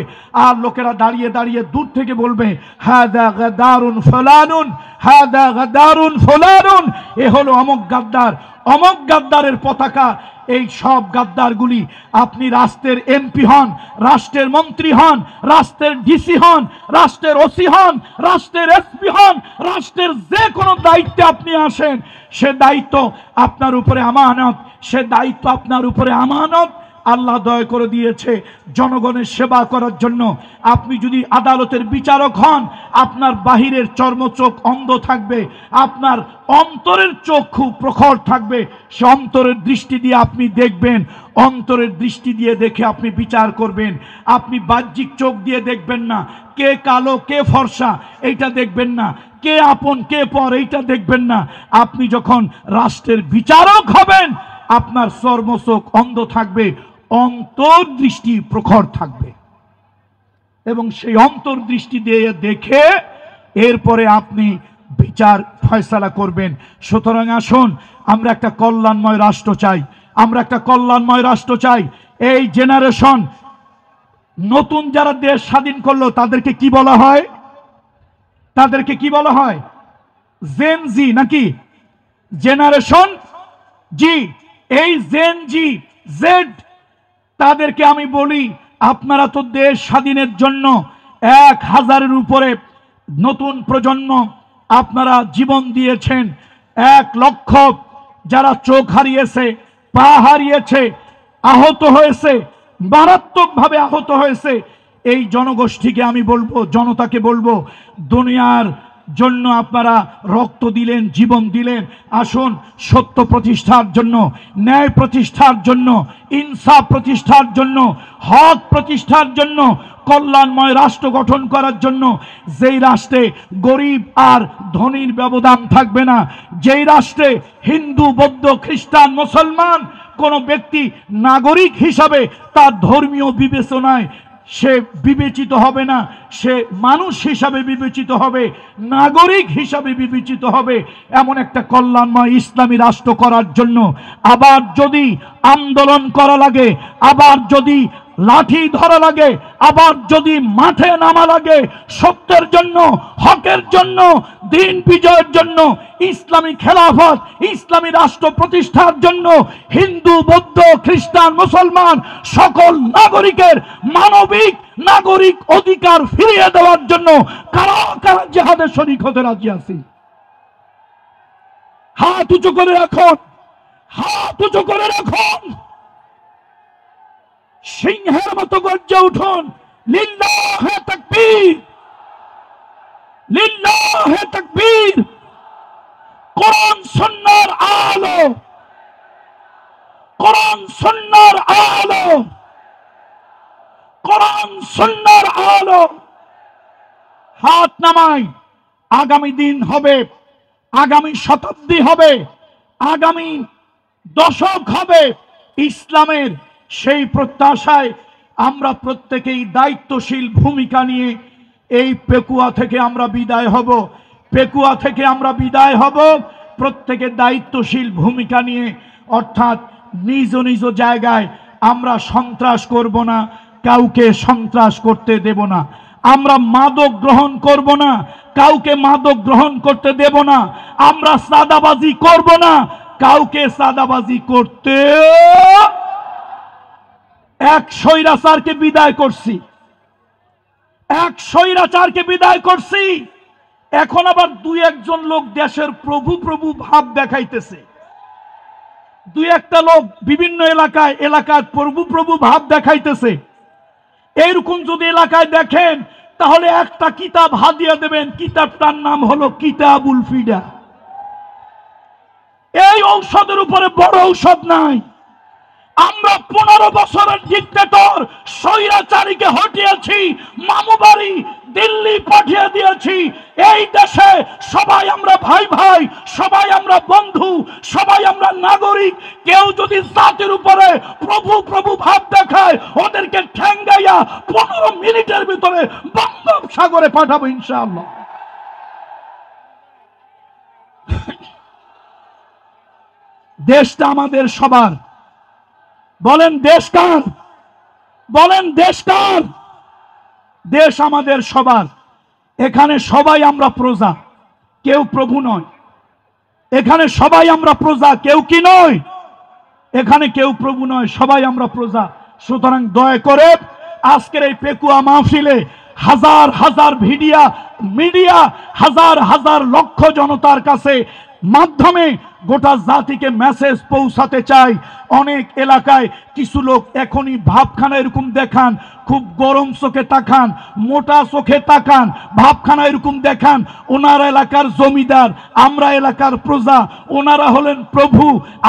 আর লোকেরা দাঁড়িয়ে দাঁড়িয়ে দূর থেকে বলবে হাদা গাদ্দারুন ফুলানুন, হাদা গাদ্দারুন ফুলানুন, এ হলো অমুক গাদ্দার। অমুক গাদ্দারের পতাকা। এই সব গাদ্দারগুলি, আপনি রাষ্ট্রের এমপি হন, রাষ্ট্রের মন্ত্রী হন, রাষ্ট্রের ডিসি হন, রাষ্ট্রের ওসি হন, রাষ্ট্রের এসপি হন, রাষ্ট্রের যে কোনো দায়িত্বে আপনি আসেন, সে দায়িত্ব আপনার উপরে আমানত, সে দায়িত্ব আপনার উপরে আমানত। আল্লাহ দয়া করে দিয়েছে জনগণের সেবা করার জন্য। আপনি যদি আদালতের বিচারক হন, আপনার বাহিরের চর্মচোখ অন্ধ থাকবে, আপনার অন্তরের চোখ খুব প্রখর থাকবে। সে অন্তরের দৃষ্টি দিয়ে আপনি দেখবেন, অন্তরের দৃষ্টি দিয়ে দেখে আপনি বিচার করবেন। আপনি বাহ্যিক চোখ দিয়ে দেখবেন না, কে কালো কে ফর্সা এইটা দেখবেন না, কে আপন কে পর এইটা দেখবেন না। আপনি যখন রাষ্ট্রের বিচারক হবেন, আপনার চর্মচোখ অন্ধ থাকবে, অন্তর্দৃষ্টি প্রখর থাকবে, এবং সেই অন্তর্দৃষ্টি দিয়ে দেখে এরপরে আপনি বিচার ফয়সালা করবেন। সুতরাং আসুন, আমরা একটা কল্যাণময় রাষ্ট্র চাই, আমরা একটা কল্যাণময় রাষ্ট্র চাই। এই জেনারেশন, নতুন যারা দেশ স্বাধীন করলো, তাদেরকে কি বলা হয়? তাদেরকে কি বলা হয়? জেন জি নাকি জেনারেশন জি? এই জেন জি জেড, তাদেরকে আমি বলি, আপনারা তো দেশ স্বাধীনের জন্য 1000-এর উপরে নতুন প্রজন্ম আপনারা জীবন দিয়েছেন। 1 লক্ষ যারা চোখ হারিয়েছে, পা হারিয়েছে, আহত হয়েছে, মারাত্মকভাবে আহত হয়েছে, এই জনগোষ্ঠীকে আমি বলবো, জনতাকে বলবো, দুনিয়ার জন্য আপনারা রক্ত দিলেন, জীবন দিলেন। আসুন, সত্য প্রতিষ্ঠার জন্য, ন্যায় প্রতিষ্ঠার জন্য, ইনসাফ প্রতিষ্ঠার জন্য, হক প্রতিষ্ঠার জন্য, কল্যাণময় রাষ্ট্র গঠন করার জন্য, যেই রাষ্ট্রে গরিব আর ধনীর ব্যবধান থাকবে না, যেই রাষ্ট্রে হিন্দু বৌদ্ধ খ্রিস্টান মুসলমান কোনো ব্যক্তি নাগরিক হিসাবে তার ধর্মীয় বিবেচনায় সে বিবেচিত হবে না, সে মানুষ হিসাবে বিবেচিত হবে, নাগরিক হিসাবে বিবেচিত হবে, এমন একটা কল্যাণময় ইসলামী রাষ্ট্র করার জন্য আবার যদি আন্দোলন করা লাগে, আবার যদি লাঠি ধরা লাগে, আবার যদি মাঠে নামা লাগে, সত্যের জন্য, হকের জন্য, দিন বিজয়ের জন্য, ইসলামী খেলাফত, ইসলামী রাষ্ট্র প্রতিষ্ঠার জন্য, হিন্দু বৌদ্ধ খ্রিস্টান মুসলমান সকল নাগরিকের মানবিক নাগরিক অধিকার ফিরিয়ে দেওয়ার জন্য কারা কারা জিহাদে শরীক হতে রাজি আছি? হাত উঁচু করে রাখুন, হাত উঁচু করে রাখুন, সিংহের মতো গর্জে উঠুন, লিল্লাহে তাকবীর, লিল্লাহে তাকবীর। কোরআন সুন্নাহর আলো, কোরআন সুন্নাহর আলো, কোরআন সুন্নাহর আলো। হাত নামাই, আগামী দিন হবে, আগামী শতাব্দী হবে, আগামী দশক হবে ইসলামের। সেই প্রত্যাশায় আমরা প্রত্যেকেই দায়িত্বশীল ভূমিকা নিয়ে এই পেকুয়া থেকে আমরা বিদায় হব, পেকুয়া থেকে আমরা বিদায় হব প্রত্যেকে দায়িত্বশীল ভূমিকা নিয়ে, অর্থাৎ নিজ নিজ জায়গায় আমরা সন্ত্রাস করব না, কাউকে সন্ত্রাস করতে দেব না। আমরা মাদক গ্রহণ করব না, কাউকে মাদক গ্রহণ করতে দেব না। আমরা সাদাবাজি করব না, কাউকে সাদাবাজি করতে। এক স্বৈরাচারকে বিদায় করছি, এক স্বৈরাচারকে বিদায় করছি। এখন আবার 2-1 লোক দেশের প্রভু প্রভু ভাব দেখাইতেছে। 2-1টা লোক বিভিন্ন এলাকায় প্রভু প্রভু ভাব দেখাইতেছে। এইরকম যদি এলাকায় দেখেন, তাহলে একটা কিতাব হাদিয়া দেবেন, কিতাবটার নাম হলো কিতাবুল ফিদা। এই ঔষধের উপরে বড় ঔষধ নাই। আমরা 15 বছরের ডিক্টেটর স্বৈরাচারীকে হটিয়েছি। মামু বাড়ি দিল্লি পাঠিয়ে দিয়েছি। এই দেশে সবাই আমরা ভাই ভাই, সবাই আমরা বন্ধু, সবাই আমরা নাগরিক। কেউ যদি জাতির উপরে প্রভু প্রভু ভাব দেখায়, ওদেরকে ঠ্যাঙ্গাইয়া 15 মিনিটের ভিতরে বঙ্গোপসাগরে পাঠাবো ইনশাআল্লাহ। দেশটা আমাদের সবার। বলেন দেশ কার? বলেন দেশ কার? দেশ আমাদের সবার। এখানে সবাই আমরা প্রজা, কেউ প্রভু নয়। এখানে সবাই আমরা প্রজা, কেউ কি নয়। এখানে কেউ প্রভু নয়, সবাই আমরা প্রজা। সুতরাং দয়া করে আজকের এই পেকুয়া মাহফিলে হাজার হাজার মিডিয়া হাজার হাজার লক্ষ জনতার কাছে মাধ্যমে গোটা জাতিকে মেসেজ পৌঁছাতে চাই। অনেক এলাকায় কিছু লোক এখনই ভাবখানা এরকম দেখান, খুব গরম চোখে তাকান, মোটা চোখে তাকান, ভাবখানা এরকম দেখান ওনার এলাকার জমিদার, আমরা এলাকার প্রজা, ওনারা হলেন প্রভু,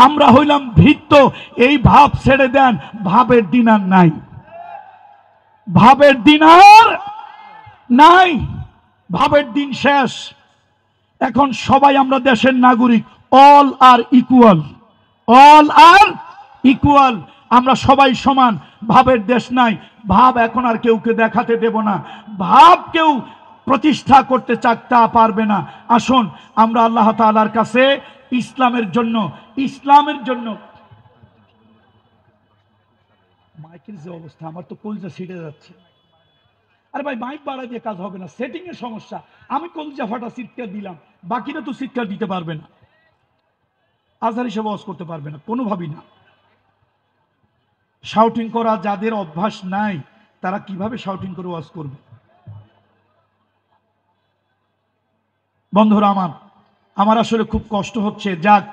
আমরা হইলাম ভৃত্য। এই ভাব ছেড়ে দেন, ভাবের দিন আর নাই, ভাবের দিন আর নাই, ভাবের দিন শেষ। এখন সবাই আমরা দেশের নাগরিক, অল আর ইকুয়াল, অল আর ইকুয়াল, আমরা সবাই সমান। ভাবের দেশ নাই, ভাব এখন আর কেউকে দেখাতে দেব না। ভাব কেউ প্রতিষ্ঠা করতে চাকতে পারবে না। আসুন আমরা আল্লাহ তাআলার কাছে ইসলামের জন্য মাইকের যে অবস্থা, আমার তো কলজা ছিঁড়ে যাচ্ছে। আরে ভাই, মাইক বাড়া দিয়ে কাজ হবে না, সেটিং এর সমস্যা। আমি কলজা ফাটা চিৎকার দিলাম, বাকিরা তো চিৎকার দিতে পারবে না, আজহার হিসেবে ওয়াজ করতে পারবে না, কোনোভাবেই না। শাউটিং করা যাদের অভ্যাস নাই, তারা কিভাবে শাউটিং করে ওয়াজ করবে? বন্ধুরা আমার আসলে খুব কষ্ট হচ্ছে। যাক,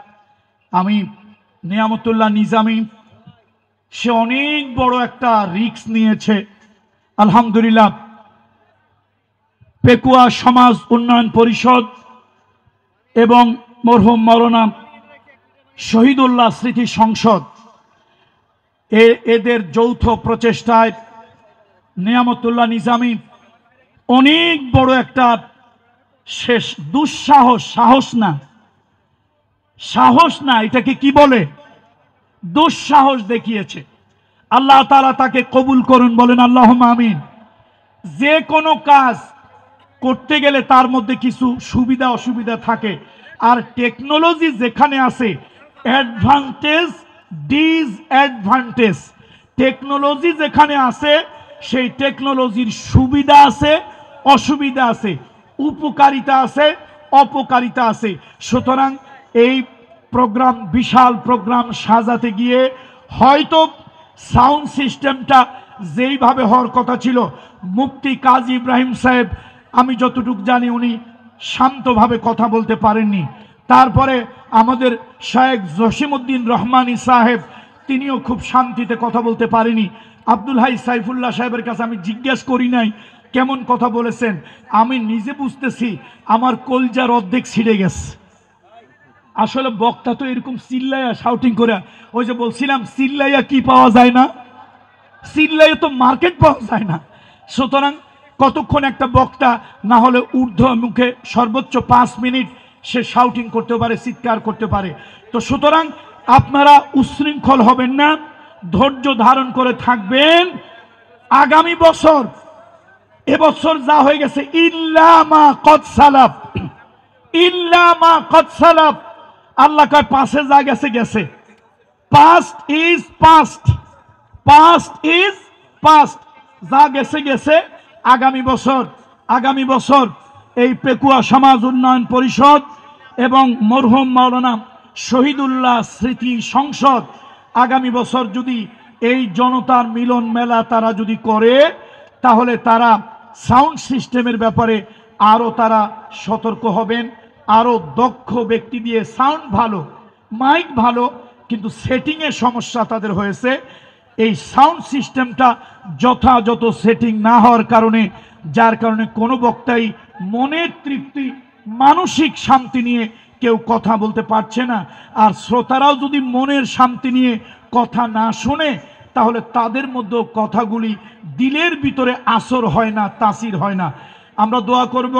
আমি নিয়ামতুল্লাহ নিজামী, সে অনেক বড় একটা রিস্ক নিয়েছে। আলহামদুলিল্লাহ, পেকুয়া সমাজ উন্নয়ন পরিষদ এবং মরহুম মাওলানা শহীদুল্লাহ স্মৃতি সংসদ এদের যৌথ প্রচেষ্টায় নিয়ামতুল্লাহ নিজামী অনেক বড় একটা শেষ দুঃসাহস, সাহস না, এটাকে কি বলে, দুঃসাহস দেখিয়েছে। আল্লাহ তাআলা তাকে কবুল করুন, বলেন আল্লাহুম্মা আমিন। যে কোনো কাজ করতে গেলে তার মধ্যে কিছু সুবিধা অসুবিধা থাকে, আর টেকনোলজি যেখানে আছে, অ্যাডভান্টেজ ডিসঅ্যাডভান্টেজ, টেকনোলজি যেখানে আছে সেই টেকনোলজির সুবিধা আছে, অসুবিধা আছে, উপকারিতা আছে, অপকারিতা আছে। সুতরাং এই প্রোগ্রাম, বিশাল প্রোগ্রাম সাজাতে গিয়ে হয়তো সাউন্ড সিস্টেমটা যেইভাবে হওয়ার কথা ছিল, মুফতি কাজী ইব্রাহিম সাহেব, আমি যতটুকু জানি উনি শান্তভাবে কথা বলতে পারেননি। তারপরে আমাদের শায়েখ জসিমউদ্দিন রহমানী সাহেব, তিনিও খুব শান্তিতে কথা বলতে পারেনি। আব্দুল হাই সাইফুল্লাহ সাহেবের কাছে আমি জিজ্ঞেস করি নাই কেমন কথা বলেছেন, আমি নিজে বুঝতেছি আমার কলজার অর্ধেক ছিঁড়ে গেছে। আসলে বক্তা তো এরকম চিল্লাইয়া শাউটিং করে, ওই যে বলছিলাম চিল্লাইয়া কি পাওয়া যায় না, চিল্লাইয়া তো মার্কেট পাওয়া যায় না। সুতরাং কতক্ষণ একটা বক্তা না হলে ঊর্ধ্ব মুখে সর্বোচ্চ 5 মিনিট সে শাউটিং করতে পারে, চিৎকার করতে পারে। তো সুতরাং আপনারা উচ্ছৃঙ্খল হবেন না, ধৈর্য ধারণ করে থাকবেন। আগামী বছর, এবছর যা হয়ে গেছে, ইল্লা মা কদ সালাফ, ইল্লা মা কদ সালাফ, আল্লাহ কয় পাশে যা গেছে গেছে, past is past, past is past, যা গেছে গেছে। আগামী বছর এই পেকুয়া সমাজ উন্নয়ন পরিষদ এবং মরহুম মাওলানা শহীদুল্লাহ স্মৃতি সংসদ আগামী বছর যদি এই জনতার মিলন মেলা তারা যদি করে, তাহলে তারা সাউন্ড সিস্টেমের ব্যাপারে আরো তারা সতর্ক হবেন। আরো দক্ষ ব্যক্তি দিয়ে, সাউন্ড ভালো, মাইক ভালো, কিন্তু সেটিংয়ের সমস্যা তাদের হয়েছে। এই সাউন্ড সিস্টেমটা যথাযথ সেটিং না হওয়ার কারণে, যার কারণে কোনো বক্তাই মনের তৃপ্তি, মানসিক শান্তি নিয়ে কেউ কথা বলতে পারছে না। আর শ্রোতারাও যদি মনের শান্তি নিয়ে কথা না শুনে, তাহলে তাদের মধ্যে কথাগুলি দিলের ভিতরে আসর হয় না, তাসির হয় না। আমরা দোয়া করব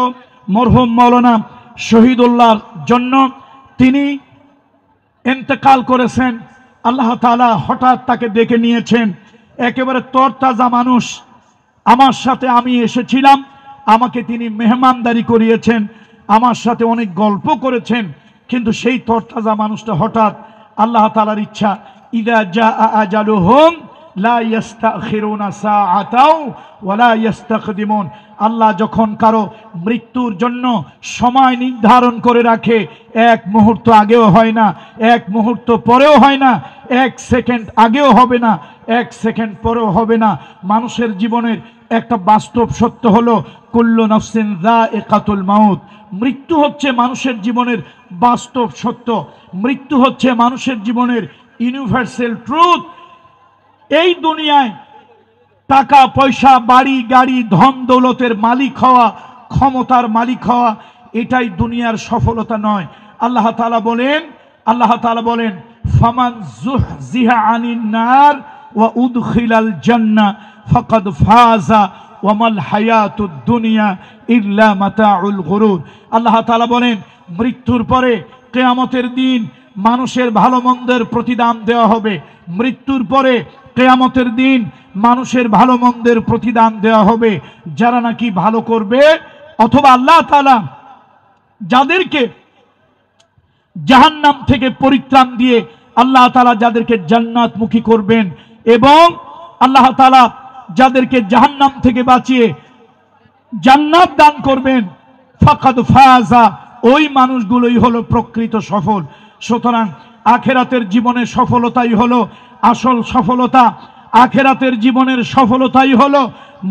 মরহুম মাওলানা শহীদুল্লাহর জন্য। তিনি ইন্তেকাল করেছেন, আল্লাহ তাআলা হঠাৎ তাকে ডেকে নিয়েছেন। একেবারে তরতাজা মানুষ, আমার সাথে আমি এসেছিলাম, আমাকে তিনি মেহমানদারি করিয়েছেন, আমার সাথে অনেক গল্প করেছেন। কিন্তু সেই তরতাজা মানুষটা হঠাৎ আল্লাহ তাআলার ইচ্ছা, ইযা জাআ আজালুহুম লা ইস্তাখিরুনা সাআতাও ওয়া লা ইস্তাকদিমুন। আল্লাহ যখন কারো মৃত্যুর জন্য সময় নির্ধারণ করে রাখে, এক মুহূর্ত আগেও হয় না, এক মুহূর্ত পরেও হয় না, এক সেকেন্ড আগেও হবে না, এক সেকেন্ড পরেও হবে না। মানুষের জীবনের একটা বাস্তব সত্য হলো কুল্লু নাফসিন যায়িকাতুল মাউত। মৃত্যু হচ্ছে মানুষের জীবনের বাস্তব সত্য, মৃত্যু হচ্ছে মানুষের জীবনের ইউনিভার্সাল ট্রুথ। এই দুনিয়ায় টাকা পয়সা, বাড়ি গাড়ি, ধন দৌলতের মালিক হওয়া, ক্ষমতার মালিক হওয়া, এটাই দুনিয়ার সফলতা নয়। আল্লাহ তাআলা বলেন ফামান যুহজিহা আনিন নার ওয়া উদখিলাল জান্নাহ ফাকাদ ফাজা ওয়া মাল হায়াতুদ দুনিয়া ইল্লা মাতাউল গুরুর। আল্লাহ তাআলা বলেন মৃত্যুর পরে কিয়ামতের দিন মানুষের ভালো মন্দের প্রতিদান দেওয়া হবে। মৃত্যুর পরে কিয়ামতের দিন মানুষের ভালো মন্দের প্রতিদান দেওয়া হবে। যারা নাকি ভালো করবে, অথবা আল্লাহ তাআলা যাদেরকে জাহান্নাম থেকে পরিত্রাণ দিয়ে আল্লাহ তাআলা যাদেরকে জান্নাতমুখী করবেন, এবং আল্লাহ তাআলা যাদেরকে জাহান্নাম থেকে বাঁচিয়ে জান্নাত দান করবেন, ফাকাদ ফাজা, ওই মানুষগুলোই হলো প্রকৃত সফল। সুতরাং আখিরাতের জীবনের সফলতাই হলো আসল সফলতা, আখিরাতের জীবনের সফলতাই হলো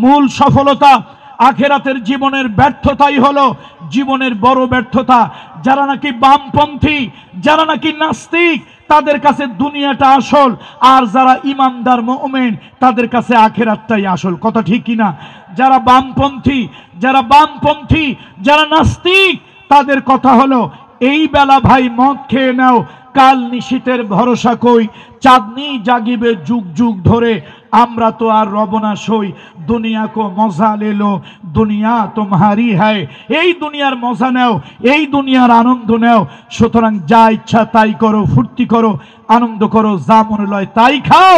মূল সফলতা। আখিরাতের জীবনের ব্যর্থতাই হলো জীবনের বড় ব্যর্থতা। যারা নাকি বামপন্থী, যারা নাকি নাস্তিক, তাদের কাছে দুনিয়াটা আসল, আর যারা ইমানদার মুমিন তাদের কাছে আখিরাতটাই আসল। কথা ঠিক কিনা? যারা বামপন্থী, যারা নাস্তিক, তাদের কথা হলো এই বেলা ভাই মদ খেয়ে নাও, কাল নিশীতের ভরসা কই, চাঁদনি জাগিবে যুগ যুগ ধরে, আমরা তো আর রব না সই, দুনিয়া কো মজা লে লো, দুনিয়া তোমারি হ্যায়। এই দুনিয়ার মজা নাও, এই দুনিয়ার আনন্দ নাও। সুতরাং যা ইচ্ছা তাই করো, ফুর্তি করো, আনন্দ করো, যা মনে লয় তাই খাও,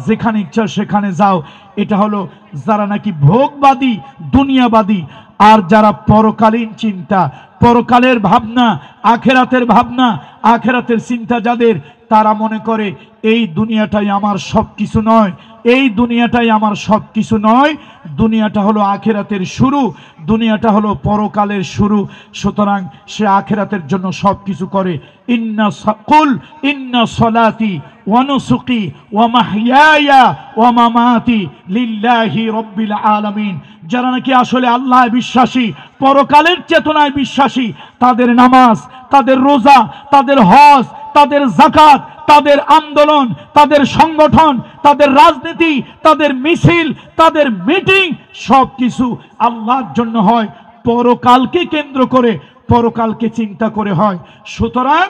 যেখানে ইচ্ছা সেখানে যাও। এটা হলো যারা নাকি ভোগবাদী, দুনিয়াবাদী। আর যারা পরকালীন চিন্তা, পরকালের ভাবনা, আখেরাতের ভাবনা, আখেরাতের চিন্তা যাদের, তারা মনে করে এই দুনিয়াটাই আমার সব কিছু নয়, এই দুনিয়াটাই আমার সব কিছু নয়, দুনিয়াটা হলো আখেরাতের শুরু, দুনিয়াটা হলো পরকালের শুরু। সুতরাং সে আখেরাতের জন্য সব কিছু করে। ইন্না সলাতি ওয়া নুসুকি ওয়া মাহইয়ায়া ওয়া মামাতি লিল্লাহি রাব্বিল আলামিন। যারা নাকি আসলে আল্লাহ বিশ্বাসী, পরকালের চেতনায় বিশ্বাসী, তাদের নামাজ, তাদের রোজা, তাদের হজ, তাদের যাকাত, তাদের আন্দোলন, তাদের সংগঠন, তাদের রাজনীতি, তাদের মিছিল, তাদের মিটিং, সব কিছু আল্লাহর জন্য হয়, পরকালকে কেন্দ্র করে, পরকালকে চিন্তা করে হয়। সুতরাং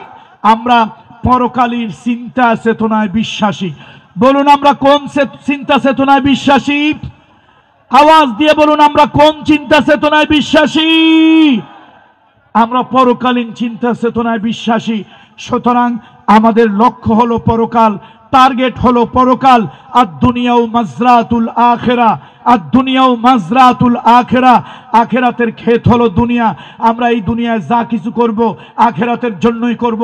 আমরা পরকালীর চিন্তা চেতনায় বিশ্বাসী। বলুন আমরা কোন চিন্তা চেতনায় বিশ্বাসী? আওয়াজ দিয়ে বলুন আমরা কোন চিন্তা চেতনায় বিশ্বাসী? আমরা পরকালীন চিন্তা চেতনায় বিশ্বাসী। সুতরাং আমাদের লক্ষ্য হলো পরকাল, টার্গেট হলো পরকাল। আর দুনিয়াও মাজরাতুল আখিরা, আর দুনিয়াও মাজরাতুল আখিরা। আখিরাতের ক্ষেত হলো দুনিয়া। আমরা এই দুনিয়ায় যা কিছু করব আখিরাতের জন্যই করব,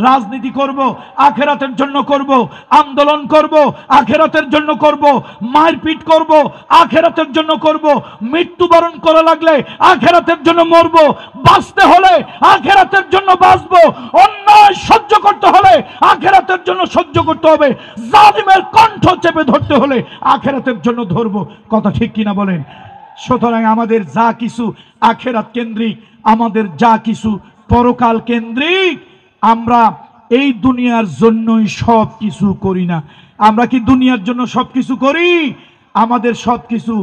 রাজনীতি করব আখিরাতের জন্য করব, আন্দোলন করব আখিরাতের জন্য করব, মারপিট করব আখিরাতের জন্য করব, মৃত্যুবরণ করা লাগলে আখিরাতের জন্য মরব, বাঁচতে হলে আখিরাতের জন্য বাঁচব, অন্যায় সহ্য করতে হলে আখিরাতের জন্য সহ্য করতে হবে, জালিমের কণ্ঠ চেপে ধরতে হলে আখিরাতের জন্য ধরব। কথা ঠিক কিনা বলেন? সুতরাং আমাদের যা কিছু আখিরাত কেন্দ্রিক, আমাদের যা কিছু পরকাল কেন্দ্রিক। আমরা এই দুনিয়ার জন্যই সব কিছু করি না। আমরা কি দুনিয়ার জন্য সব কিছু করি? আমাদের সব কিছু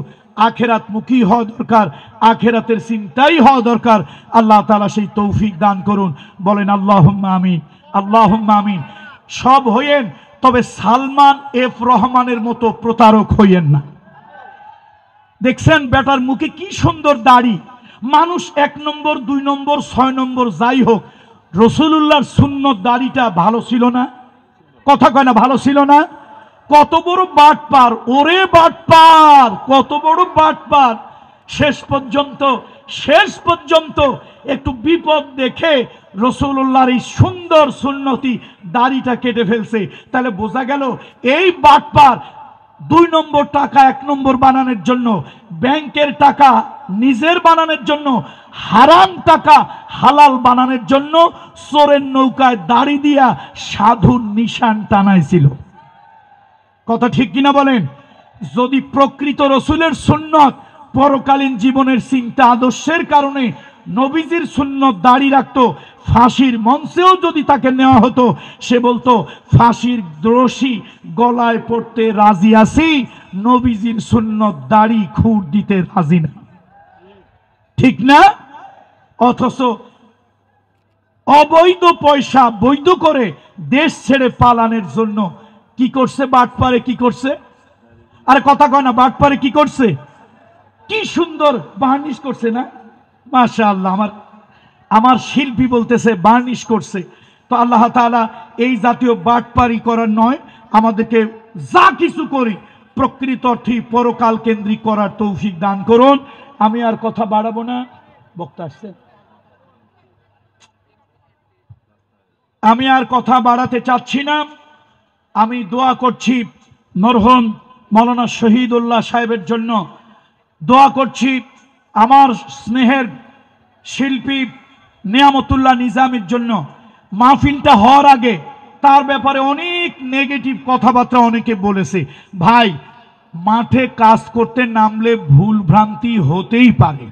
আখিরাতমুখী হওয়া দরকার, আখিরাতের চিন্তাই হওয়া দরকার। আল্লাহ তাআলা সেই তৌফিক দান করুন। বলেন আল্লাহুম্মা আমিন, আল্লাহুম্মা আমিন। সব হইয়েন, তবে সালমান এফ রহমানের মতো প্রতারক হইয়েন না। দেখছেন বেটার মুখে কি সুন্দর দাড়ি, মানুষ 1 নম্বর 2 নম্বর 6 নম্বর যাই হোক, রাসূলুল্লাহর সুন্নত দাড়িটা ভালো ছিল না? কথা কয় না ভালো ছিল না? কত বড় বাটপার, ওরে বাটপার, কত বড় বাটপার। শেষ পর্যন্ত একটু বিপদ দেখে রাসূলুল্লাহর এই সুন্দর সুন্নতি দাড়িটা কেটে ফেলছে। তাহলে বোঝা গেল এই বাটপার 2 নম্বর টাকা 1 নম্বর বানানোর জন্য, ব্যাংকের টাকা নিজের বানানোর জন্য, হারাম টাকা হালাল বানানোর জন্য চোরের নৌকায় দাড়ি দিয়া সাধুর নিশান টানাইছিল। কথা ঠিক কিনা বলেন? যদি প্রকৃত রাসূলের সুন্নত, পরকালীন জীবনের চিন্তা আদর্শের কারণে নবীজির সুন্নত দাড়ি রাখতো, ফাঁসির মঞ্চেও যদি তাকে নেওয়া হতো, সে বলতো ফাঁসির রশি গলায় পড়তে রাজি আছি, নবীজির সুন্নত দাড়ি খুর দিতে রাজি না। ঠিক না? অথচ অবৈধ পয়সা বৈধ করে দেশ ছেড়ে পালানোর জন্য কি করছে বাটপারে? কি করছে? আরে কথা কয় না, বাটপারে কি করছে? কি সুন্দর বার্নিশ করছে না? মাশাআল্লাহ, আমার শিল্পী বলতেছে বার্নিশ করছে। তো আল্লাহ তাআলা এই জাতীয় বাটপারি করার নয়, আমাদেরকে যা কিছু করি প্রকৃত অর্থে পরকাল কেন্দ্রিক করার তৌফিক দান করুন। আমি আর কথা বাড়াবো না, বক্তা আসছে, আমি আর কথা বাড়াতে চাচ্ছি না। আমি দোয়া করছি মরহুম মাওলানা শহীদুল্লাহ সাহেবের জন্য, দোয়া করছি আমার স্নেহের শিল্পী নিয়ামতুল্লাহ নিজামীর জন্য। মাহফিলটা হওয়ার আগে তার ব্যাপারে অনেক নেগেটিভ কথাবার্তা অনেকে বলেছে। ভাই, মাঠে কাজ করতে নামলে ভুল ভ্রান্তি হতেই পারে।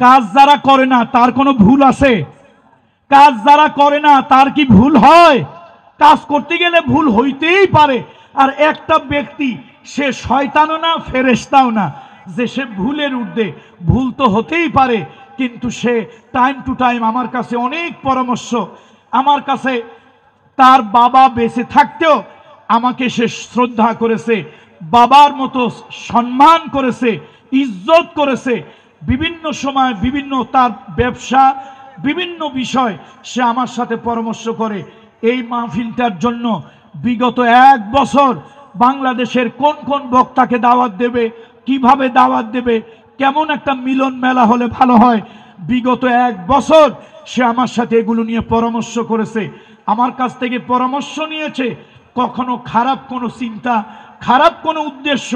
কাজ যারা করে না তার কোনো ভুল আছে? কাজ যারা করে না তার কি ভুল হয়? কাজ করতে গেলে ভুল হইতেই পারে। আর একটা ব্যক্তি, সে শয়তানও না ফেরেশতাও না যে সে ভুলের ঊর্ধ্বে, ভুল তো হতেই পারে, কিন্তু সে টাইম টু টাইম আমার কাছে অনেক পরামর্শ, আমার কাছে তার বাবা বেঁচে থাকতেও আমাকে সে শ্রদ্ধা করেছে, বাবার মতো সম্মান করেছে, ইজ্জত করেছে। বিভিন্ন সময় বিভিন্ন তার ব্যবসা, বিভিন্ন বিষয় সে আমার সাথে পরামর্শ করে। এই মাহফিলটার জন্য বিগত 1 বছর বাংলাদেশের কোন কোন বক্তাকে দাওয়াত দেবে, কিভাবে দাওয়াত দেবে, কেমন একটা মিলন মেলা হলে ভালো হয়, বিগত 1 বছর সে আমার সাথে এগুলো নিয়ে পরামর্শ করেছে, আমার কাছ থেকে পরামর্শ নিয়েছে। কখনো খারাপ কোনো চিন্তা, খারাপ কোনো উদ্দেশ্য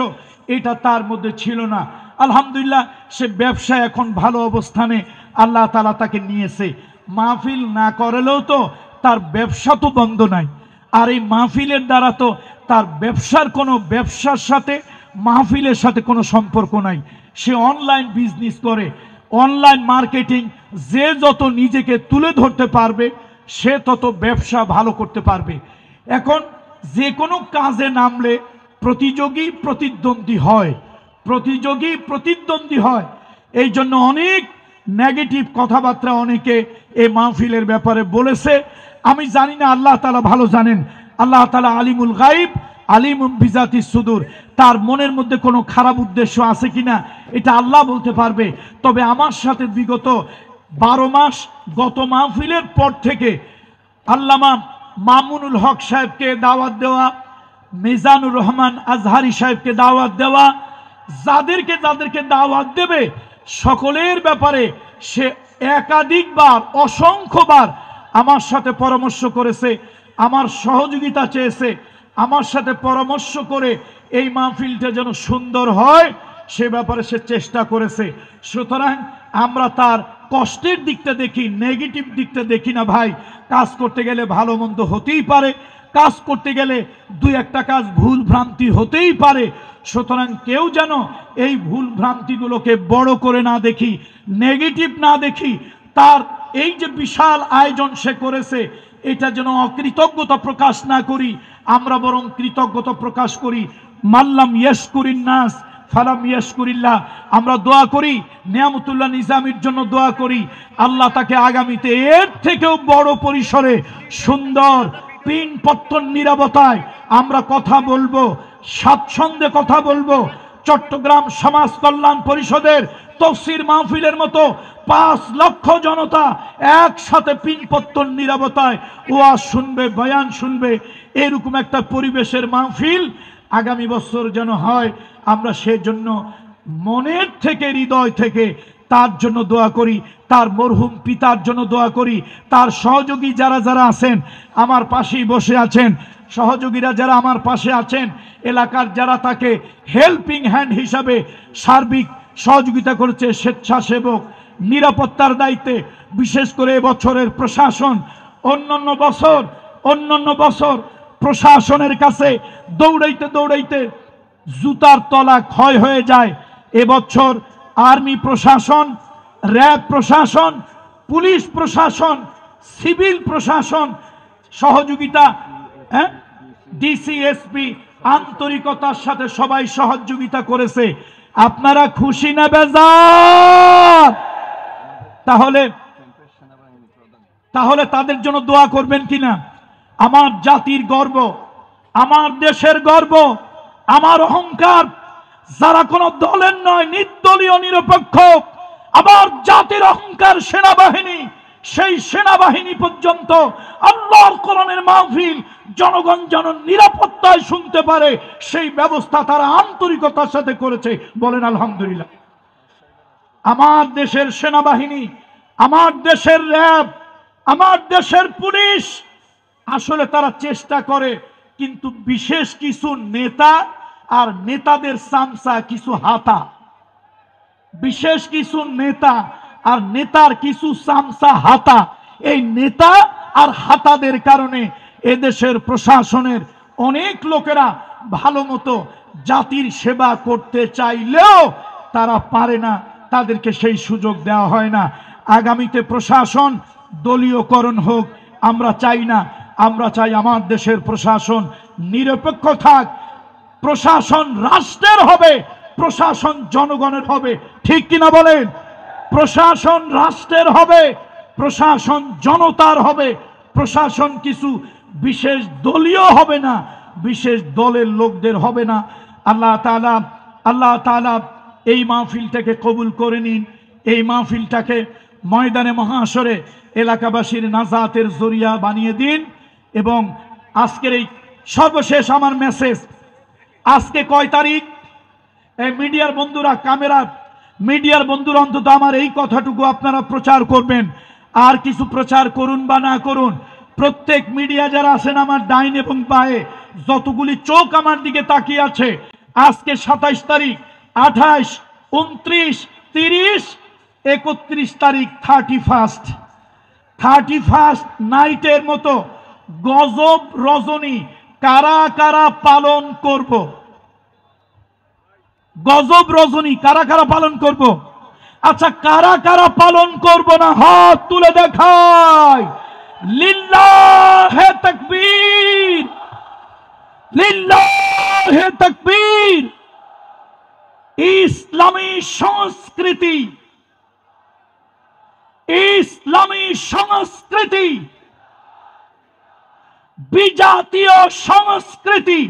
এটা তার মধ্যে ছিল না। আলহামদুলিল্লাহ, সে ব্যবসায় এখন ভালো অবস্থানে আল্লাহ তাআলা তাকে নিয়েছে। মাহফিল না করলেও তো তার ব্যবসা তো বন্ধ নাই। আর এই মাহফিলের দ্বারা তো তার ব্যবসার সাথে মাহফিলের সাথে কোনো সম্পর্ক নাই। সে অনলাইন বিজনেস করে, অনলাইন মার্কেটিং। যে যত নিজেকে তুলে ধরতে পারবে সে তত ব্যবসা ভালো করতে পারবে। এখন যে কোনো কাজে নামলে প্রতিদ্বন্দ্বী হয়। এই জন্য অনেক নেগেটিভ কথাবার্তা অনেকে এই মাহফিলের ব্যাপারে বলেছে। আমি জানি না, আল্লাহ তাআলা ভালো জানেন। আল্লাহ তাআলা আলিমুল গায়ব, আলিমুম বিজাতিস সুদূর। তার মনের মধ্যে কোনো খারাপ উদ্দেশ্য আছে কিনা এটা আল্লাহ বলতে পারবে। তবে আমার সাথে বিগত 12 মাস, গত মাহফিলের পর থেকে আল্লামা মামুনুল হক সাহেবকে দাওয়াত দেওয়া, মিজানুর রহমান আজহারি সাহেবকে দাওয়াত দেওয়া, যাদেরকে দাওয়াত দেবে সকলের ব্যাপারে সে একাধিকবার, অসংখ্যবার আমার সাথে পরামর্শ করেছে, আমার সহযোগিতা চেয়েছে, আমার সাথে পরামর্শ করে এই মাহফিলটা যেন সুন্দর হয় সে ব্যাপারে সে চেষ্টা করেছে। সুতরাং আমরা তার কষ্টের দিকটা দেখি, নেগেটিভ দিকটা দেখি না। ভাই, কাজ করতে গেলে ভালো মন্দ হতেই পারে, কাজ করতে গেলে 2-1টা কাজ ভুল ভ্রান্তি হতেই পারে। সুতরাং কেউ যেন এই ভুল ভ্রান্তিগুলোকে বড় করে না দেখি, নেগেটিভ না দেখি। তার এই যে বিশাল আয়োজন সে করেছে, এটা যেন অকৃতজ্ঞতা প্রকাশ না করি, আমরা বরং কৃতজ্ঞতা প্রকাশ করি। মাল্লাম ইয়াশকুরিন নাস ফালাম ইয়াশকুরিল্লাহ। আমরা দোয়া করি, নিয়ামতুল্লাহ নিজামীর জন্য দোয়া করি, আল্লাহ তাকে আগামীতে এর থেকেও বড় পরিসরে সুন্দর পিন পত্তন নিরাপত্তায় আমরা কথা বলবো, স্বাচ্ছন্দ্যে কথা বলবো, চট্টগ্রাম সমাজ কল্যাণ পরিষদের তফসির মাহফিলের মতো 5 লক্ষ জনতা একসাথে পিনপত্তন নীরবতায় ওয়াজ শুনবে, বয়ান শুনবে, এরকম একটা পরিবেশের মাহফিল আগামী বছর যেন হয়। আমরা সেজন্য মনের থেকে, হৃদয় থেকে তার জন্য দোয়া করি, তার মরহুম পিতার জন্য দোয়া করি, তার সহযোগী যারা যারা আছেন, আমার পাশেই বসে আছেন, সহযোগীরা যারা আমার পাশে আছেন, এলাকার যারা তাকে হেল্পিং হ্যান্ড হিসাবে সার্বিক সহযোগিতা করেছে, স্বেচ্ছাসেবক, নিরাপত্তার দায়িত্বে, বিশেষ করে এবছরের প্রশাসন। অন্যান্য বছর প্রশাসনের কাছে দৌড়াইতে দৌড়াইতে জুতার তলা ক্ষয় হয়ে যায়। এবছর আর্মি প্রশাসন, র্যাব প্রশাসন, পুলিশ প্রশাসন, সিভিল প্রশাসন সহযোগিতা, ডিসিএসপি আন্তরিকতার সাথে সবাই সহযোগিতা করেছে। আপনারা খুশি না বেজার? তাহলে তাদের জন্য দোয়া করবেন কিনা? আমার জাতির গর্ব, আমার দেশের গর্ব, আমার অহংকার, যারা কোনো দলের নয়, নির্দলীয় নিরপেক্ষ, আমার জাতির অহংকার সেনাবাহিনী, সেই সেনাবাহিনী পর্যন্ত আল্লাহর কোরআনের মাহফিল জনগণ যেন নিরাপত্তায় শুনতে পারে, সেই ব্যবস্থা তারা আন্তরিকতার সাথে করেছে। বলেন আলহামদুলিল্লাহ। আমার দেশের সেনাবাহিনী, আমার দেশের র্যাব, আমার দেশের পুলিশ, আসলে তারা চেষ্টা করে, কিন্তু বিশেষ কিছু নেতা আর নেতাদের সামসা কিছু হাতা, বিশেষ কিছু নেতা আর নেতার কিছু সামসা হাতা, এই নেতা আর হাতাদের কারণে এদেশের প্রশাসনের অনেক লোকেরা ভালো মতো জাতির সেবা করতে চাইলেও তারা পারে না, তাদেরকে সেই সুযোগ দেওয়া হয় না। আগামীতে প্রশাসন দলীয়করণ হোক আমরা চাই না। আমরা চাই আমার দেশের প্রশাসন নিরপেক্ষ থাক। প্রশাসন রাষ্ট্রের হবে, প্রশাসন জনগণের হবে। ঠিক কিনা বলেন? প্রশাসন রাষ্ট্রের হবে, প্রশাসন জনতার হবে। প্রশাসন কিছু বিশেষ দলীয় হবে না, বিশেষ দলের লোকদের হবে না। আল্লাহ তাআলা এই মাহফিলটাকে কবুল করে নিন। এই মাহফিলটাকে ময়দানে মহাশরে এলাকাবাসীর নাজাতের জরিয়া বানিয়ে দিন। এবং আজকের এই সর্বশেষ আমার মেসেজ, আজকে কয় তারিখ? এই মিডিয়ার বন্ধুরা, মিডিয়ার বন্ধুরা অন্তত আমার এই কথাটুকু আপনারা প্রচার করবেন। আর কিছু প্রচার করুন বা না করুন, প্রত্যেক মিডিয়া যারা আছেন আমার ডাইন এবং বায়ে, যতগুলি চোখ আমার দিকে তাকিয়ে আছে, আজকে 27 তারিখ, 28, 29, 30, 31 তারিখ 31st নাইটের মতো গজব রজনী কারা কারা পালন করব? গজব রজনী কারা কারা পালন করব? আচ্ছা, কারা কারা পালন করব না হাত তুলে দেখায়। লিল্লাহে তাকবীর, লিল্লাহে তাকবীর। ইসলামী সংস্কৃতি, ইসলামী সংস্কৃতি, বিজাতীয় সংস্কৃতি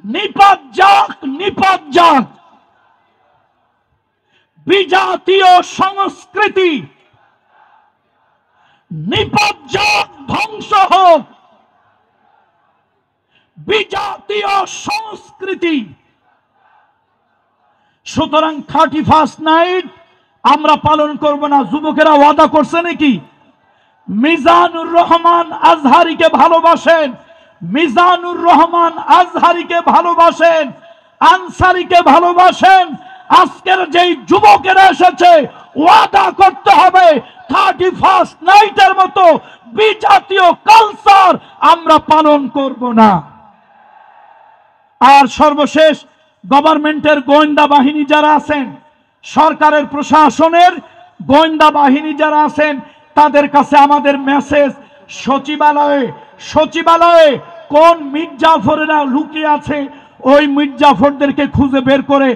নিপাত যাক, নিপাত যাক। বিজাতীয় সংস্কৃতি নিপাত যাক, ধ্বংস হোক। বিজাতীয় সংস্কৃতি। সুতরাং 31st নাইট আমরা পালন করব না। যুবকেরা ওয়াদা করছে নাকি? মিজানুর রহমান আজহারিকে ভালোবাসেন, মিজানুর রহমান আজহারিকে ভালোবাসেন, আনসারীকে ভালোবাসেন। আজকের যেই যুবকেরা এসেছে, ওয়াদা করতে হবে 31st নাইটের মতো বিজাতীয় কালচার আমরা পালন করব না। আর সর্বশেষ, গভর্নমেন্টের গোয়েন্দা বাহিনী যারা আছেন, সরকারের প্রশাসনের গোয়েন্দা বাহিনী যারা আছেন, তাদের কাছে আমাদের মেসেজ, সচিবালয়ে কোন মির্জাফরেরা লুকিয়ে আছে, ওই মির্জাফরদেরকে খুঁজে বের করে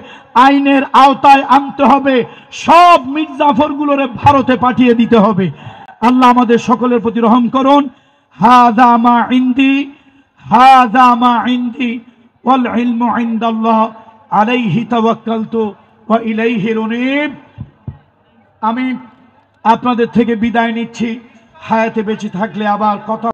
আইনের আওতায় আনতে হবে। সব মির্জাফরগুলোরে ভারতে পাঠিয়ে দিতে হবে। আল্লাহ আমাদের সকলের প্রতি রহম করুন। হাযা মা ইনদি, হাযা মা ইনদি। ওয়াল ইলমু ইনদাল্লাহ আলাইহি তাওয়াক্কালতু ওয়া ইলাইহি উনীব। আমি আপনাদের থেকে বিদায় নিচ্ছি। হায়াতে বেঁচে থাকলে আবার কথা